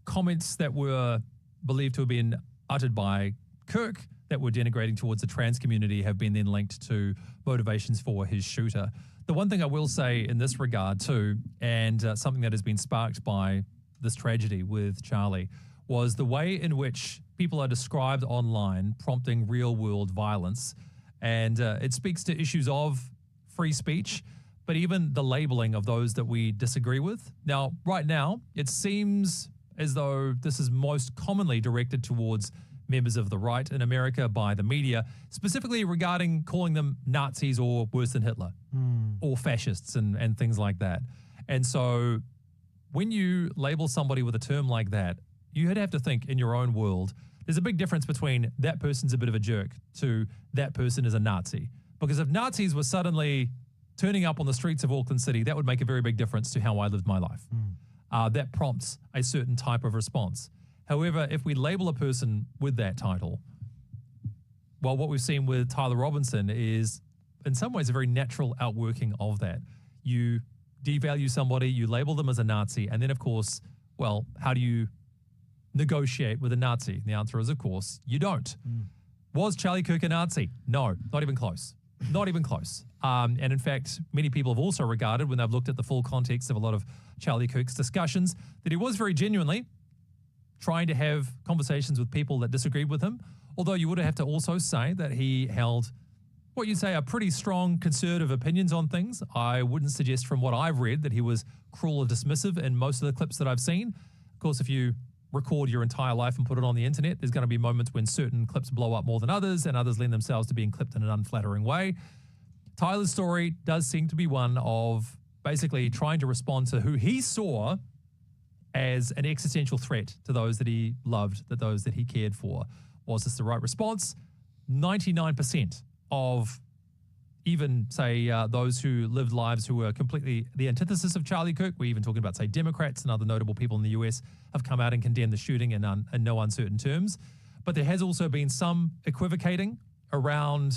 comments that were believed to have been uttered by Kirk that were denigrating towards the trans community have been then linked to motivations for his shooter. The one thing I will say in this regard too, and something that has been sparked by this tragedy with Charlie, was the way in which people are described online prompting real-world violence. And it speaks to issues of free speech, but even the labeling of those that we disagree with. Now, right now, it seems as though this is most commonly directed towards members of the right in America by the media, specifically regarding calling them Nazis or worse than Hitler or fascists and things like that. And so when you label somebody with a term like that, you'd have to think in your own world, there's a big difference between that person's a bit of a jerk to that person is a Nazi. Because if Nazis were suddenly turning up on the streets of Auckland City, that would make a very big difference to how I lived my life. That prompts a certain type of response. However, if we label a person with that title, well, what we've seen with Tyler Robinson is in some ways a very natural outworking of that. You devalue somebody, you label them as a Nazi, and then of course, well, how do you negotiate with a Nazi? The answer is, of course, you don't. Was Charlie Kirk a Nazi? No, not even close. Not even close. And in fact, many people have also regarded, when they've looked at the full context of a lot of Charlie Kirk's discussions, that he was very genuinely trying to have conversations with people that disagreed with him, although you would have to also say that he held what you'd say are pretty strong conservative opinions on things. I wouldn't suggest from what I've read that he was cruel or dismissive in most of the clips that I've seen. Of course, if you record your entire life and put it on the internet, there's going to be moments when certain clips blow up more than others and others lend themselves to being clipped in an unflattering way. Tyler's story does seem to be one of basically trying to respond to who he saw as an existential threat to those that he loved, that those that he cared for. Was this the right response? 99% of even, say, those who lived lives who were completely the antithesis of Charlie Kirk, we're even talking about, say, Democrats and other notable people in the US, have come out and condemned the shooting in no uncertain terms. But there has also been some equivocating around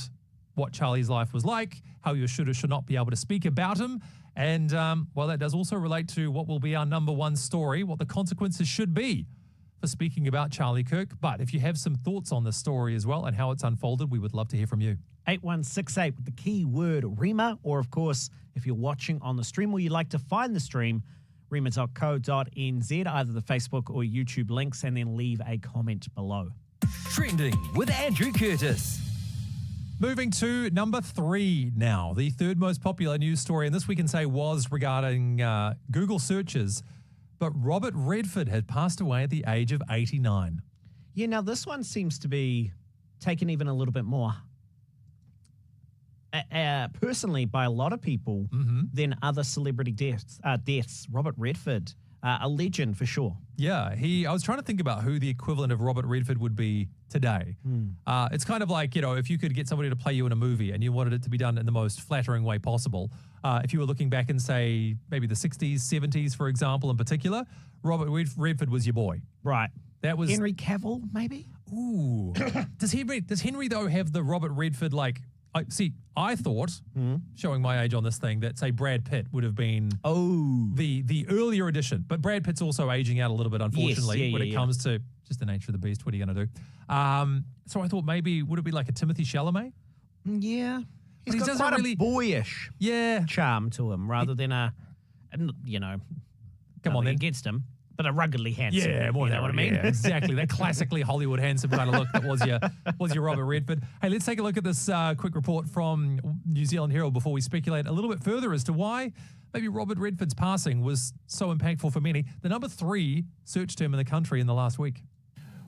what Charlie's life was like, how you should or should not be able to speak about him. And, well, that does also relate to what will be our number one story, what the consequences should be for speaking about Charlie Kirk. But if you have some thoughts on this story as well and how it's unfolded, we would love to hear from you. 8168 with the keyword Rima, or of course, if you're watching on the stream or you'd like to find the stream, rima.co.nz, either the Facebook or YouTube links, and then leave a comment below. Trending with Andrew Curtis. Moving to number 3 now, the third most popular news story, and this we can say was regarding Google searches, but Robert Redford had passed away at the age of 89. Yeah, now this one seems to be taken even a little bit more personally by a lot of people than other celebrity deaths. Robert Redford, a legend for sure. Yeah, I was trying to think about who the equivalent of Robert Redford would be today. It's kind of like, if you could get somebody to play you in a movie and you wanted it to be done in the most flattering way possible. If you were looking back in, say, maybe the 60s, 70s, for example, in particular, Robert Redford was your boy. Right. That was Henry Cavill, maybe? Ooh. Does Henry, though, have the Robert Redford, like, I thought, showing my age on this thing, that, say, Brad Pitt would have been the earlier edition. But Brad Pitt's also aging out a little bit, unfortunately, when it comes to just the nature of the beast. What are you going to do? So I thought maybe, would it be like a Timothée Chalamet? Yeah. But He's got quite a boyish yeah charm to him rather than come on then. Against him, but a ruggedly handsome. Yeah, more you than know what I mean? Yeah, exactly. That classically Hollywood handsome kind of look that was your Robert Redford. Hey, let's take a look at this quick report from New Zealand Herald before we speculate a little bit further as to why maybe Robert Redford's passing was so impactful for many. The number 3 search term in the country in the last week.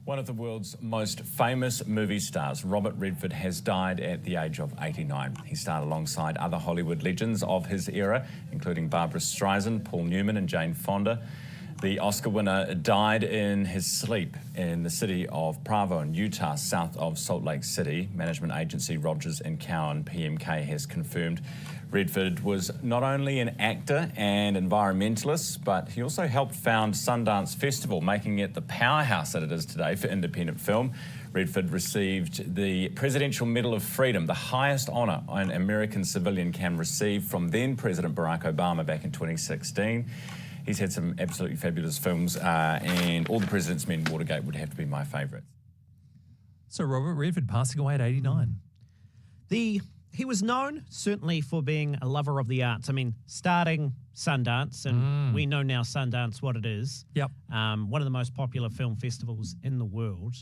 One of the world's most famous movie stars, Robert Redford, has died at the age of 89. He starred alongside other Hollywood legends of his era, including Barbra Streisand, Paul Newman and Jane Fonda. The Oscar winner died in his sleep in the city of Provo in Utah, south of Salt Lake City. Management agency Rogers & Cowan PMK has confirmed Redford was not only an actor and environmentalist, but he also helped found Sundance Festival, making it the powerhouse that it is today for independent film. Redford received the Presidential Medal of Freedom, the highest honour an American civilian can receive, from then President Barack Obama back in 2016. He's had some absolutely fabulous films, and All the President's Men, Watergate would have to be my favourite. So Robert Redford passing away at 89. He was known, certainly, for being a lover of the arts. I mean, starting Sundance, and we know now Sundance what it is. Yep. One of the most popular film festivals in the world.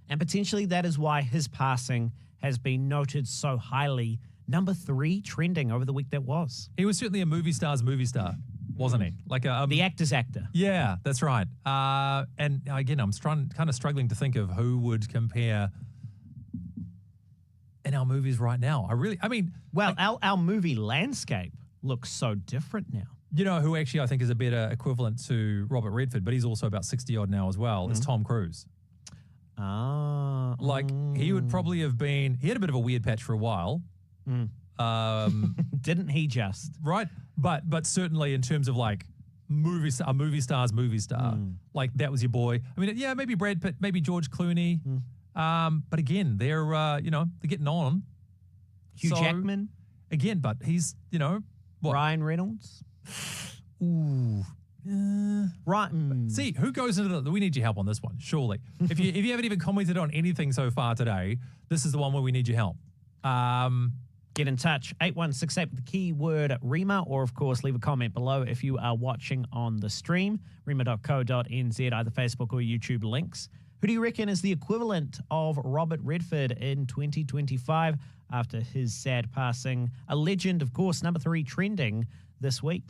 And potentially that is why his passing has been noted so highly. Number 3 trending over the week that was. He was certainly a movie star's movie star, wasn't he? Like the actor's actor. Yeah, that's right. And again, I'm kind of struggling to think of who would compare in our movies right now. Our movie landscape looks so different now. You know who actually I think is a better equivalent to Robert Redford, but he's also about 60 odd now as well, is Tom Cruise. He would probably have been, he had a bit of a weird patch for a while. Didn't he just? Right. But certainly in terms of like movie star, like that was your boy. I mean, yeah, maybe Brad Pitt, maybe George Clooney. But again, they're getting on. Hugh Jackman. Again, but he's, what? Ryan Reynolds. Ooh. Right. See, who goes into we need your help on this one, surely. if you haven't even commented on anything so far today, this is the one where we need your help. Get in touch, 8168 with the keyword Rima, or of course leave a comment below if you are watching on the stream, rima.co.nz, either Facebook or YouTube links. Who do you reckon is the equivalent of Robert Redford in 2025 after his sad passing? A legend, of course, number 3 trending this week.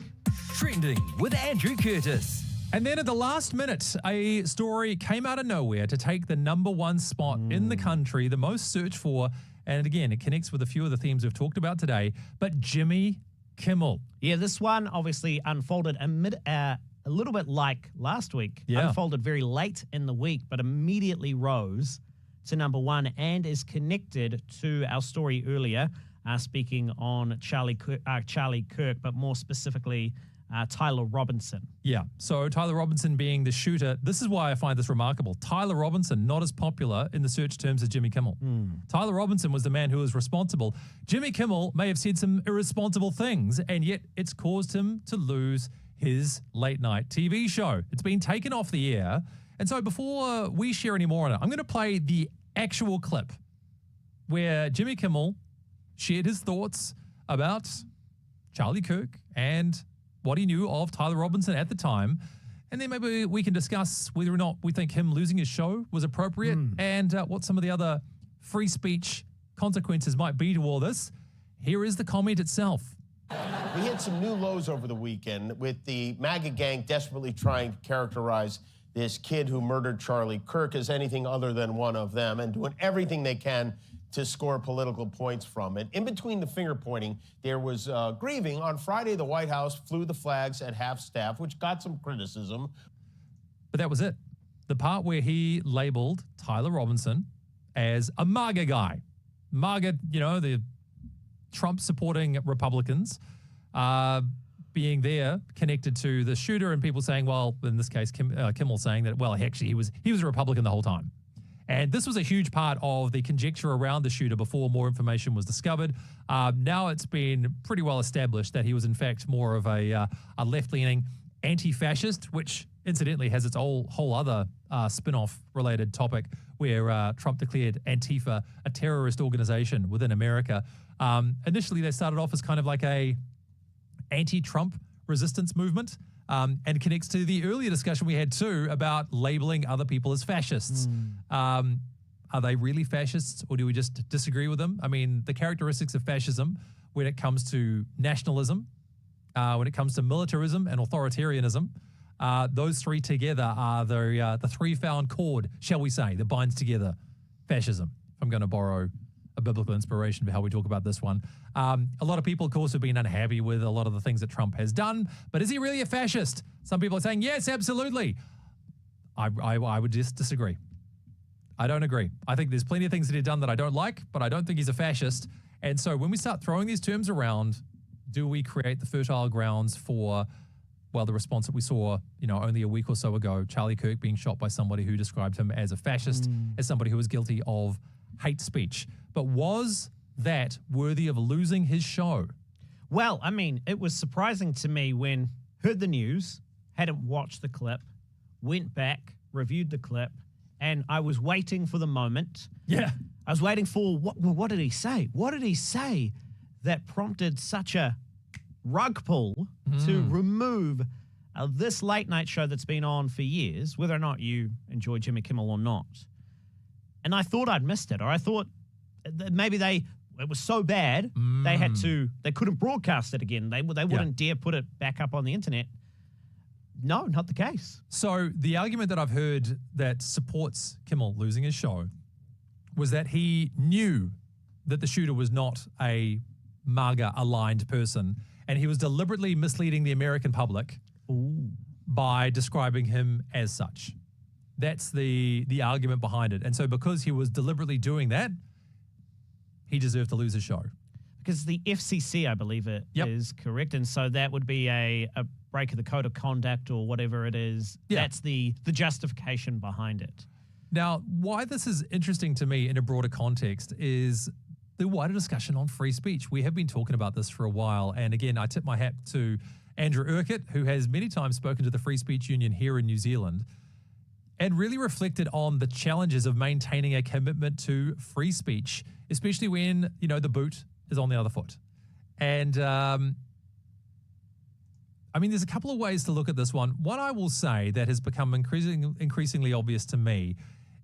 Trending with Andrew Curtis. And then at the last minute, a story came out of nowhere to take the number 1 spot in the country, the most searched for. And again, it connects with a few of the themes we've talked about today. But Jimmy Kimmel. Yeah, this one obviously unfolded a little bit like last week. Yeah. Unfolded very late in the week, but immediately rose to number 1 and is connected to our story earlier, speaking on Charlie Kirk, but more specifically Tyler Robinson. Yeah, so Tyler Robinson being the shooter, this is why I find this remarkable. Tyler Robinson, not as popular in the search terms as Jimmy Kimmel. Tyler Robinson was the man who was responsible. Jimmy Kimmel may have said some irresponsible things, and yet it's caused him to lose his late night TV show. It's been taken off the air. And so before we share any more on it, I'm going to play the actual clip where Jimmy Kimmel shared his thoughts about Charlie Kirk and what he knew of Tyler Robinson at the time. And then maybe we can discuss whether or not we think him losing his show was appropriate and what some of the other free speech consequences might be to all this. Here is the comment itself. We hit some new lows over the weekend with the MAGA gang desperately trying to characterize this kid who murdered Charlie Kirk as anything other than one of them and doing everything they can to score political points from it. In between the finger pointing, there was grieving. On Friday, the White House flew the flags at half-staff, which got some criticism. But that was it. The part where he labeled Tyler Robinson as a MAGA guy. MAGA, you know, the Trump-supporting Republicans being there connected to the shooter, and people saying, well, in this case, Kimmel saying that, well, actually, he was a Republican the whole time. And this was a huge part of the conjecture around the shooter before more information was discovered. Now it's been pretty well established that he was, in fact, more of a left-leaning anti-fascist, which incidentally has its whole other spin-off related topic where Trump declared Antifa a terrorist organization within America. Initially, they started off as kind of like a anti-Trump resistance movement, and connects to the earlier discussion we had too about labeling other people as fascists. Are they really fascists, or do we just disagree with them? I mean, the characteristics of fascism when it comes to nationalism, when it comes to militarism and authoritarianism, those three together are the three-found chord, shall we say, that binds together fascism. If I'm going to borrow a biblical inspiration for how we talk about this one. A lot of people, of course, have been unhappy with a lot of the things that Trump has done, but is he really a fascist? Some people are saying, yes, absolutely. I would just disagree. I don't agree. I think there's plenty of things that he's done that I don't like, but I don't think he's a fascist. And so when we start throwing these terms around, do we create the fertile grounds for, well, the response that we saw, you know, only a week or so ago, Charlie Kirk being shot by somebody who described him as a fascist, as somebody who was guilty of hate speech. But was that worthy of losing his show? Well, I mean, it was surprising to me when heard the news, hadn't watched the clip, went back, reviewed the clip, and I was waiting for the moment. Yeah. I was waiting for, what did he say? What did he say that prompted such a rug pull to remove this late night show that's been on for years, whether or not you enjoy Jimmy Kimmel or not? And I thought I'd missed it, or I thought that maybe it was so bad they couldn't broadcast it again. They wouldn't dare put it back up on the internet. No, not the case. So the argument that I've heard that supports Kimmel losing his show was that he knew that the shooter was not a MAGA-aligned person, and he was deliberately misleading the American public by describing him as such. That's the argument behind it. And so because he was deliberately doing that, he deserved to lose his show. Because the FCC, I believe it is correct. And so that would be a break of the code of conduct or whatever it is. Yeah. That's the justification behind it. Now, why this is interesting to me in a broader context is the wider discussion on free speech. We have been talking about this for a while. And again, I tip my hat to Andrew Urquhart, who has many times spoken to the Free Speech Union here in New Zealand and really reflected on the challenges of maintaining a commitment to free speech, especially when, you know, the boot is on the other foot. And I mean, there's a couple of ways to look at this one. What I will say that has become increasingly obvious to me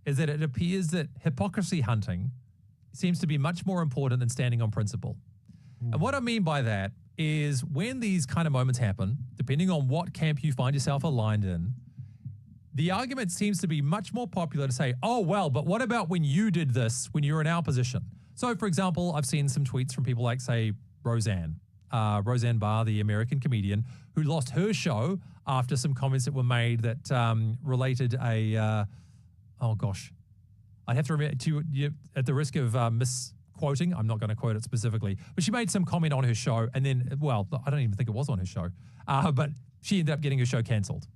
is that it appears that hypocrisy hunting seems to be much more important than standing on principle. And what I mean by that is when these kind of moments happen, depending on what camp you find yourself aligned in, the argument seems to be much more popular to say, oh, well, but what about when you did this, when you were in our position? So, for example, I've seen some tweets from people like, say, Roseanne Barr, the American comedian, who lost her show after some comments that were made that related a, oh gosh, I'd have to remember, at the risk of quoting. I'm not going to quote it specifically, but she made some comment on her show, and then, well, I don't even think it was on her show, but she ended up getting her show cancelled.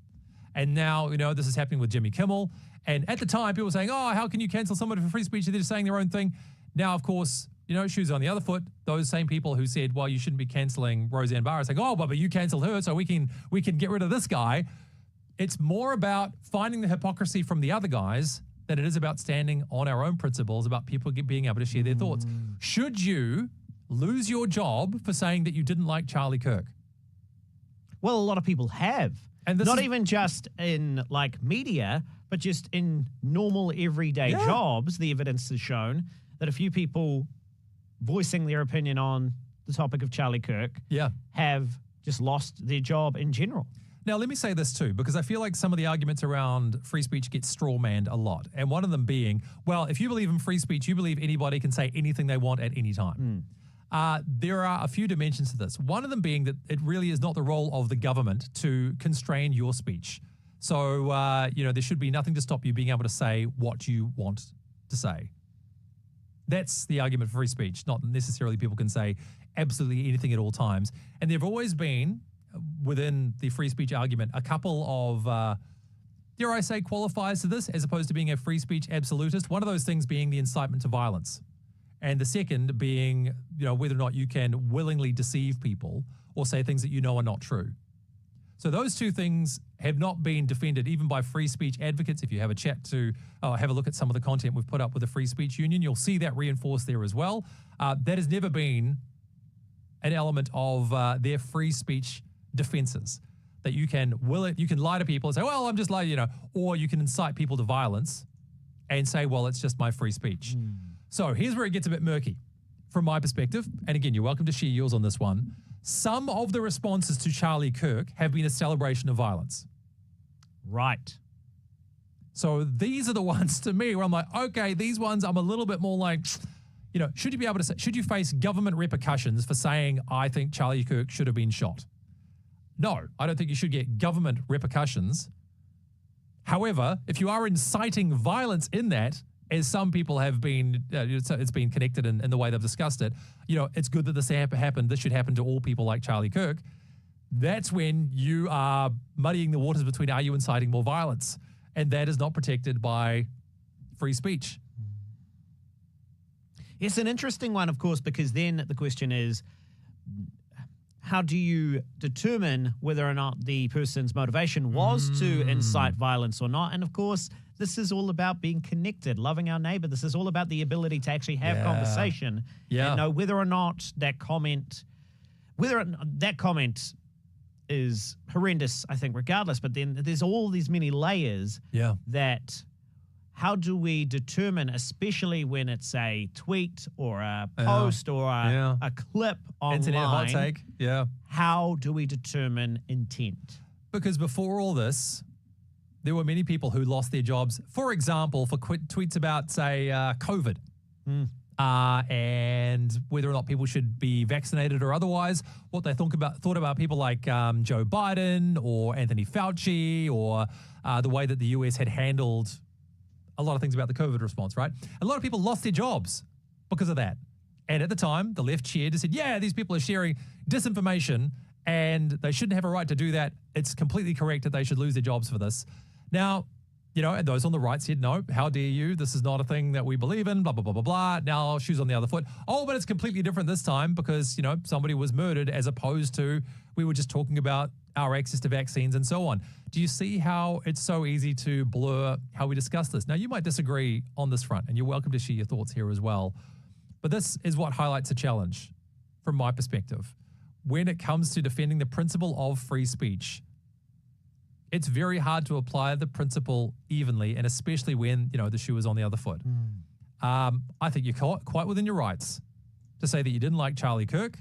And now, this is happening with Jimmy Kimmel. And at the time, people were saying, oh, how can you cancel someone for free speech? They're just saying their own thing. Now, of course, shoes on the other foot. Those same people who said, well, you shouldn't be cancelling Roseanne Barr, saying, oh, but you cancelled her, so we can get rid of this guy. It's more about finding the hypocrisy from the other guys than it is about standing on our own principles, about people being able to share their thoughts. Should you lose your job for saying that you didn't like Charlie Kirk? Well, a lot of people have. And not even just in media, but just in normal everyday jobs. The evidence has shown that a few people voicing their opinion on the topic of Charlie Kirk have just lost their job in general. Now, let me say this too, because I feel like some of the arguments around free speech get straw-manned a lot. And one of them being, well, if you believe in free speech, you believe anybody can say anything they want at any time. There are a few dimensions to this. One of them being that it really is not the role of the government to constrain your speech. So, there should be nothing to stop you being able to say what you want to say. That's the argument for free speech, not necessarily people can say absolutely anything at all times. And there have always been, within the free speech argument, a couple of, dare I say, qualifiers to this, as opposed to being a free speech absolutist. One of those things being the incitement to violence. And the second being, whether or not you can willingly deceive people or say things that you know are not true. So those two things have not been defended even by free speech advocates. If you have have a look at some of the content we've put up with the Free Speech Union, you'll see that reinforced there as well. That has never been an element of their free speech defenses, that you can lie to people and say, well, I'm just lying, or you can incite people to violence and say, well, it's just my free speech. So here's where it gets a bit murky from my perspective. And again, you're welcome to share yours on this one. Some of the responses to Charlie Kirk have been a celebration of violence. Right. So these are the ones to me where I'm like, okay, these ones I'm a little bit more like, should you be able to say, should you face government repercussions for saying, I think Charlie Kirk should have been shot? No, I don't think you should get government repercussions. However, if you are inciting violence in that, as some people have been, it's been connected in the way they've discussed it, it's good that this happened. This should happen to all people like Charlie Kirk. That's when you are muddying the waters between, are you inciting more violence? And that is not protected by free speech. It's an interesting one, of course, because then the question is, how do you determine whether or not the person's motivation was to incite violence or not? And of course, this is all about being connected, loving our neighbor. This is all about the ability to actually have conversation and know whether or not that comment is horrendous, I think, regardless. But then there's all these many layers that how do we determine, especially when it's a tweet or a post or a clip online, internet hot take, how do we determine intent? Because before all this, there were many people who lost their jobs, for example, for tweets about, say, COVID. And whether or not people should be vaccinated or otherwise, what they thought about people like Joe Biden or Anthony Fauci, or the way that the US had handled a lot of things about the COVID response, right? A lot of people lost their jobs because of that. And at the time, the left cheered and said, yeah, these people are sharing disinformation and they shouldn't have a right to do that. It's completely correct that they should lose their jobs for this. Now, and those on the right said, no, how dare you? This is not a thing that we believe in, blah, blah, blah, blah, blah. Now, shoes on the other foot. Oh, but it's completely different this time because, somebody was murdered, as opposed to we were just talking about our access to vaccines and so on. Do you see how it's so easy to blur how we discuss this? Now, you might disagree on this front, and you're welcome to share your thoughts here as well. But this is what highlights a challenge from my perspective. When it comes to defending the principle of free speech, it's very hard to apply the principle evenly, and especially when, the shoe is on the other foot. I think you're quite within your rights to say that you didn't like Charlie Kirk.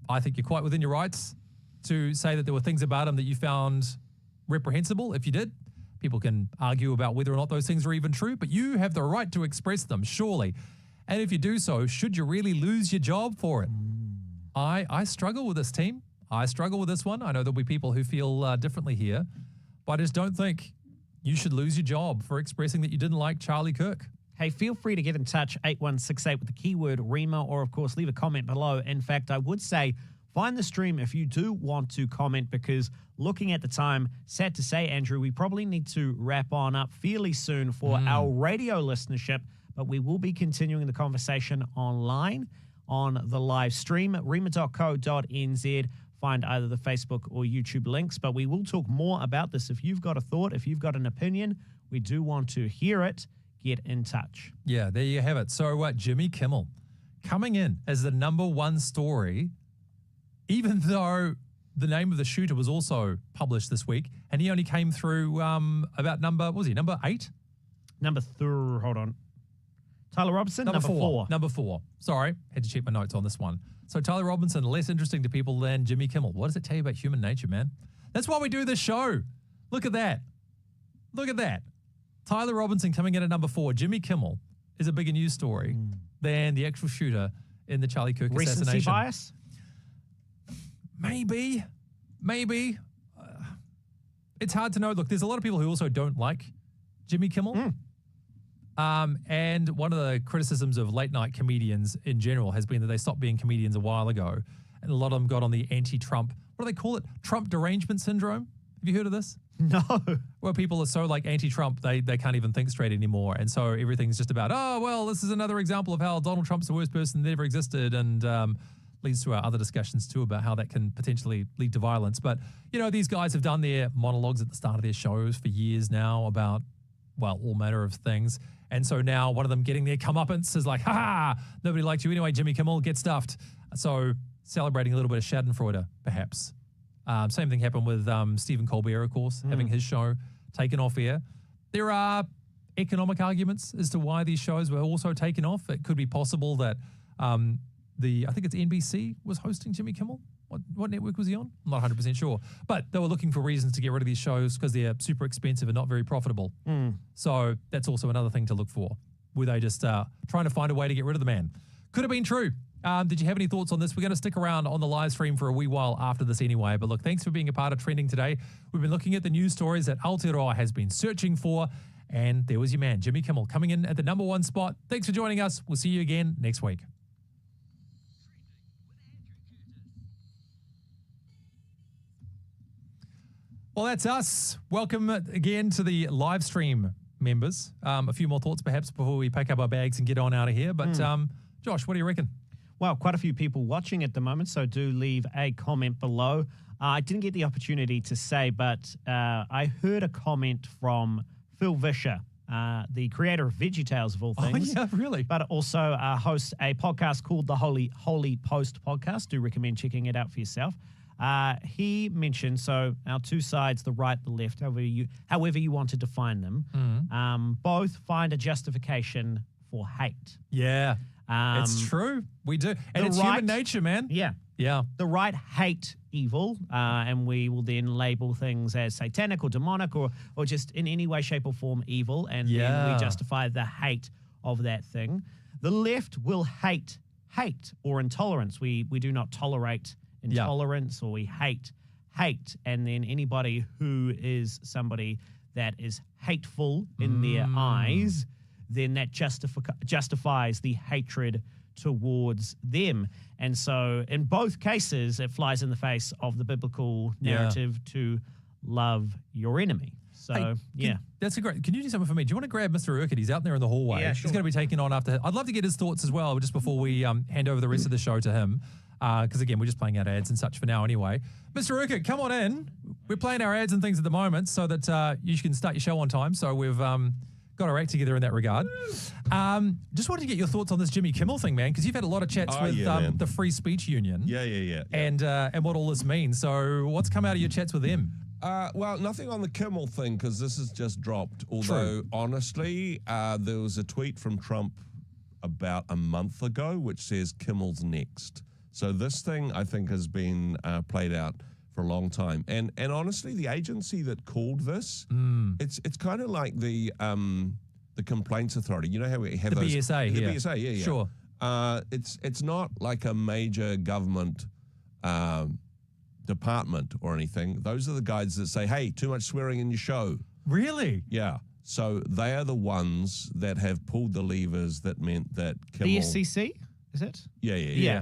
I think you're quite within your rights to say that there were things about him that you found reprehensible. If you did, people can argue about whether or not those things are even true, but you have the right to express them, surely. And if you do so, should you really lose your job for it? I struggle with this, team. I struggle with this one. I know there'll be people who feel differently here, but I just don't think you should lose your job for expressing that you didn't like Charlie Kirk. Hey, feel free to get in touch, 8168 with the keyword Rima, or of course leave a comment below. In fact, I would say find the stream if you do want to comment, because looking at the time, sad to say, Andrew, we probably need to wrap on up fairly soon for our radio listenership, but we will be continuing the conversation online on the live stream at rima.co.nz. Find either the Facebook or YouTube links, but we will talk more about this. If you've got a thought, if you've got an opinion, we do want to hear it. Get in touch. Yeah, there you have it. So Jimmy Kimmel coming in as the #1 story, even though the name of the shooter was also published this week, and he only came through about number 8? Hold on. Tyler Robinson, number 4. Number 4. Sorry, had to check my notes on this one. So Tyler Robinson, less interesting to people than Jimmy Kimmel. What does it tell you about human nature, man? That's why we do this show. Look at that. Look at that. Tyler Robinson coming in at number 4. Jimmy Kimmel is a bigger news story than the actual shooter in the Charlie Kirk assassination. Recency bias? Maybe. It's hard to know. Look, there's a lot of people who also don't like Jimmy Kimmel. And one of the criticisms of late night comedians in general has been that they stopped being comedians a while ago. And a lot of them got on the anti-Trump, what do they call it? Trump derangement syndrome. Have you heard of this? No. Where people are so like anti-Trump, they can't even think straight anymore. And so everything's just about, oh, well, this is another example of how Donald Trump's the worst person that ever existed. And leads to our other discussions too about how that can potentially lead to violence. But, you know, these guys have done their monologues at the start of their shows for years now about, well, all manner of things. And so now one of them getting their comeuppance is like, ha, nobody liked you anyway, Jimmy Kimmel, get stuffed. So celebrating a little bit of Schadenfreude, perhaps. Same thing happened with Stephen Colbert, of course, having his show taken off air. There are economic arguments as to why these shows were also taken off. It could be possible that I think it's NBC was hosting Jimmy Kimmel. What network was he on? I'm not 100% sure. But they were looking for reasons to get rid of these shows because they're super expensive and not very profitable. So that's also another thing to look for. Were they just trying to find a way to get rid of the man? Could have been true. Did you have any thoughts on this? We're going to stick around on the live stream for a wee while after this anyway. But look, thanks for being a part of Trending today. We've been looking at the news stories that Aotearoa has been searching for. And there was your man, Jimmy Kimmel, coming in at the #1 spot. Thanks for joining us. We'll see you again next week. Well, that's us. Welcome again to the live stream members. A few more thoughts perhaps before we pack up our bags and get on out of here. But Josh, what do you reckon? Well, quite a few people watching at the moment, so do leave a comment below. I didn't get the opportunity to say, but I heard a comment from Phil Vischer, the creator of VeggieTales of all things. Oh, yeah, really? But also hosts a podcast called the Holy Post Podcast. Do recommend checking it out for yourself. He mentioned, so our two sides, the right, the left, however you want to define them, both find a justification for hate. Yeah, it's true. We do. And it's human nature, man. Yeah. Yeah. The right hate evil, and we will then label things as satanic or demonic or just in any way, shape or form evil, and then we justify the hate of that thing. The left will hate or intolerance. We do not tolerate intolerance, or we hate, and then anybody who is somebody that is hateful in their eyes, then that justifies the hatred towards them. And so in both cases, it flies in the face of the biblical narrative to love your enemy. So, that's a great. Can you do something for me? Do you want to grab Mr. Urquhart? He's out there in the hallway. Yeah, sure. He's going to be taking on after. I'd love to get his thoughts as well, just before we hand over the rest of the show to him. Because, again, we're just playing out ads and such for now anyway. Mr. Urquhart, come on in. We're playing our ads and things at the moment so that you can start your show on time. So we've got our act together in that regard. Just wanted to get your thoughts on this Jimmy Kimmel thing, man, because you've had a lot of chats with the Free Speech Union. Yeah. And what all this means. So what's come out of your chats with them? Well, nothing on the Kimmel thing because this has just dropped. Although, honestly, there was a tweet from Trump about a month ago which says Kimmel's next. So this thing, I think, has been played out for a long time. And honestly, the agency that called this, it's kind of like the Complaints Authority. You know how we have the those... BSA, the yeah. BSA, yeah. Sure. It's not like a major government department or anything. Those are the guys that say, hey, too much swearing in your show. Really? Yeah. So they are the ones that have pulled the levers that meant that Kimmel... The FCC, is it? Yeah.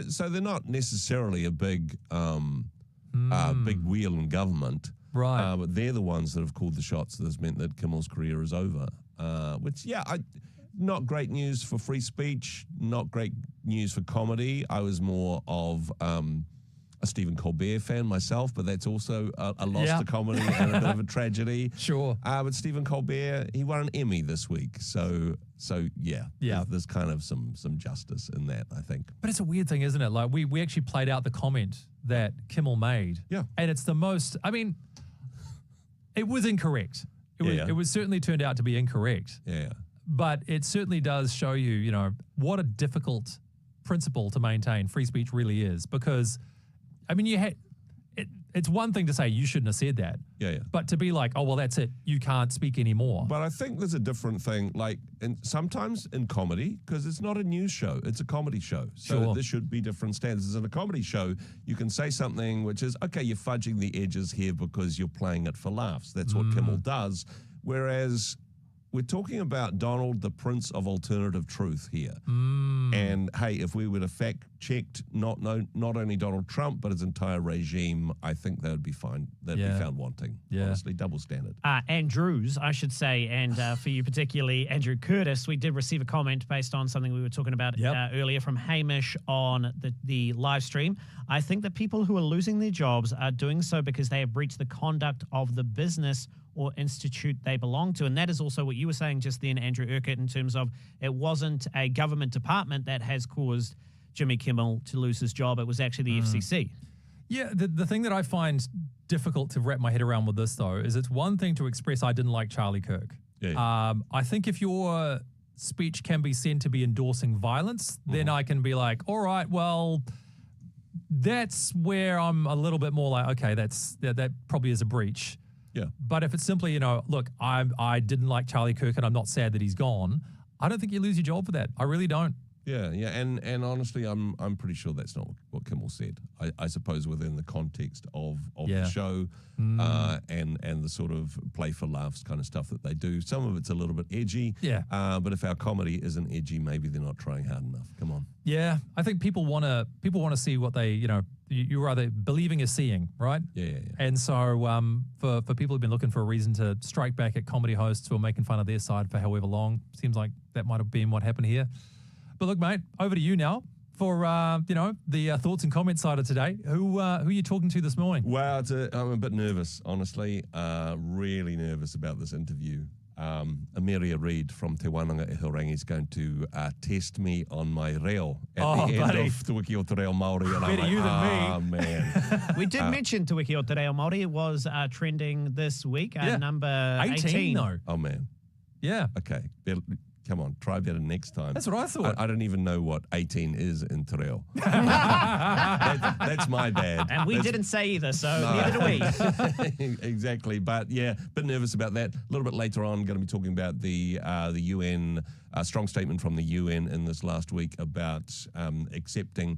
So they're not necessarily a big big wheel in government. Right. But they're the ones that have called the shots that has meant that Kimmel's career is over. Which, not great news for free speech, not great news for comedy. I was more of a Stephen Colbert fan myself, but that's also a loss to comedy and a bit of a tragedy. Sure. But Stephen Colbert, he won an Emmy this week. So there's kind of some justice in that, I think. But it's a weird thing, isn't it? Like we actually played out the comment that Kimmel made. Yeah. And it's the most, I mean, it was incorrect. It was certainly turned out to be incorrect. Yeah. But it certainly does show you, what a difficult principle to maintain free speech really is. Because, I mean, it's one thing to say you shouldn't have said that. Yeah. But to be like, oh, well, that's it. You can't speak anymore. But I think there's a different thing, sometimes in comedy, because it's not a news show, it's a comedy show. So there should be different standards. In a comedy show, you can say something which is, okay, you're fudging the edges here because you're playing it for laughs. That's what Kimmel does. Whereas we're talking about Donald, the Prince of Alternative Truth here. And hey, if we would have fact-checked not only Donald Trump, but his entire regime, I think they would be fine. They'd be found wanting. Honestly, double standard. Andrews, I should say, and for you particularly, Andrew Curtis, we did receive a comment based on something we were talking about earlier from Hamish on the live stream. I think that people who are losing their jobs are doing so because they have breached the conduct of the business or institute they belong to. And that is also what you were saying just then, Andrew Urquhart, in terms of it wasn't a government department that has caused Jimmy Kimmel to lose his job. It was actually the FCC. Yeah, the thing that I find difficult to wrap my head around with this, though, is it's one thing to express I didn't like Charlie Kirk. I think if your speech can be seen to be endorsing violence, then I can be like, all right, well, that's where I'm a little bit more like, okay, that probably is a breach. Yeah. But if it's simply, look, I didn't like Charlie Kirk and I'm not sad that he's gone, I don't think you lose your job for that. I really don't. Yeah. And honestly, I'm pretty sure that's not what Kimmel said. I suppose within the context of the show and the sort of play for laughs kind of stuff that they do. Some of it's a little bit edgy. Yeah. But if our comedy isn't edgy, maybe they're not trying hard enough. Come on. Yeah. I think people want to see what they, you're either believing or seeing, right? Yeah. And so for people who've been looking for a reason to strike back at comedy hosts who are making fun of their side for however long, seems like that might have been what happened here. But look, mate, over to you now for, the thoughts and comments side of today. Who are you talking to this morning? Well, I'm a bit nervous, honestly. Really nervous about this interview. Amelia Reid from Te Wānanga e Hurangi is going to test me on my reo at the end of Te Wiki o Te Reo Māori. And better you than me. Man. We did mention Te Wiki o Te Reo Māori. It was trending this week, number 18. though. Oh, man. Yeah. Okay. Come on, try better next time. That's what I thought. I don't even know what 18 is in Te Reo. That's my bad. And we didn't say either, so neither do we. Exactly. But yeah, a bit nervous about that. A little bit later on, going to be talking about the UN, strong statement from the UN in this last week about accepting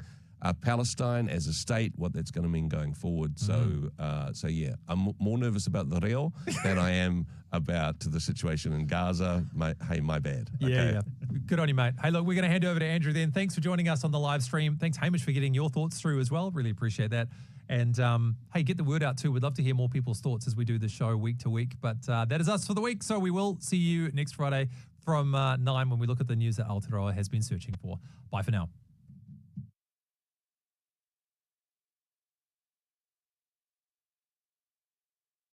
Palestine as a state, what that's going to mean going forward. So yeah, I'm more nervous about the Reo than I am about the situation in Gaza. My bad. Yeah. Good on you, mate. Hey, look, we're going to hand over to Andrew then. Thanks for joining us on the live stream. Thanks, Hamish, for getting your thoughts through as well. Really appreciate that. And hey, get the word out too. We'd love to hear more people's thoughts as we do the show week to week. But that is us for the week. So we will see you next Friday from 9 when we look at the news that Aotearoa has been searching for. Bye for now.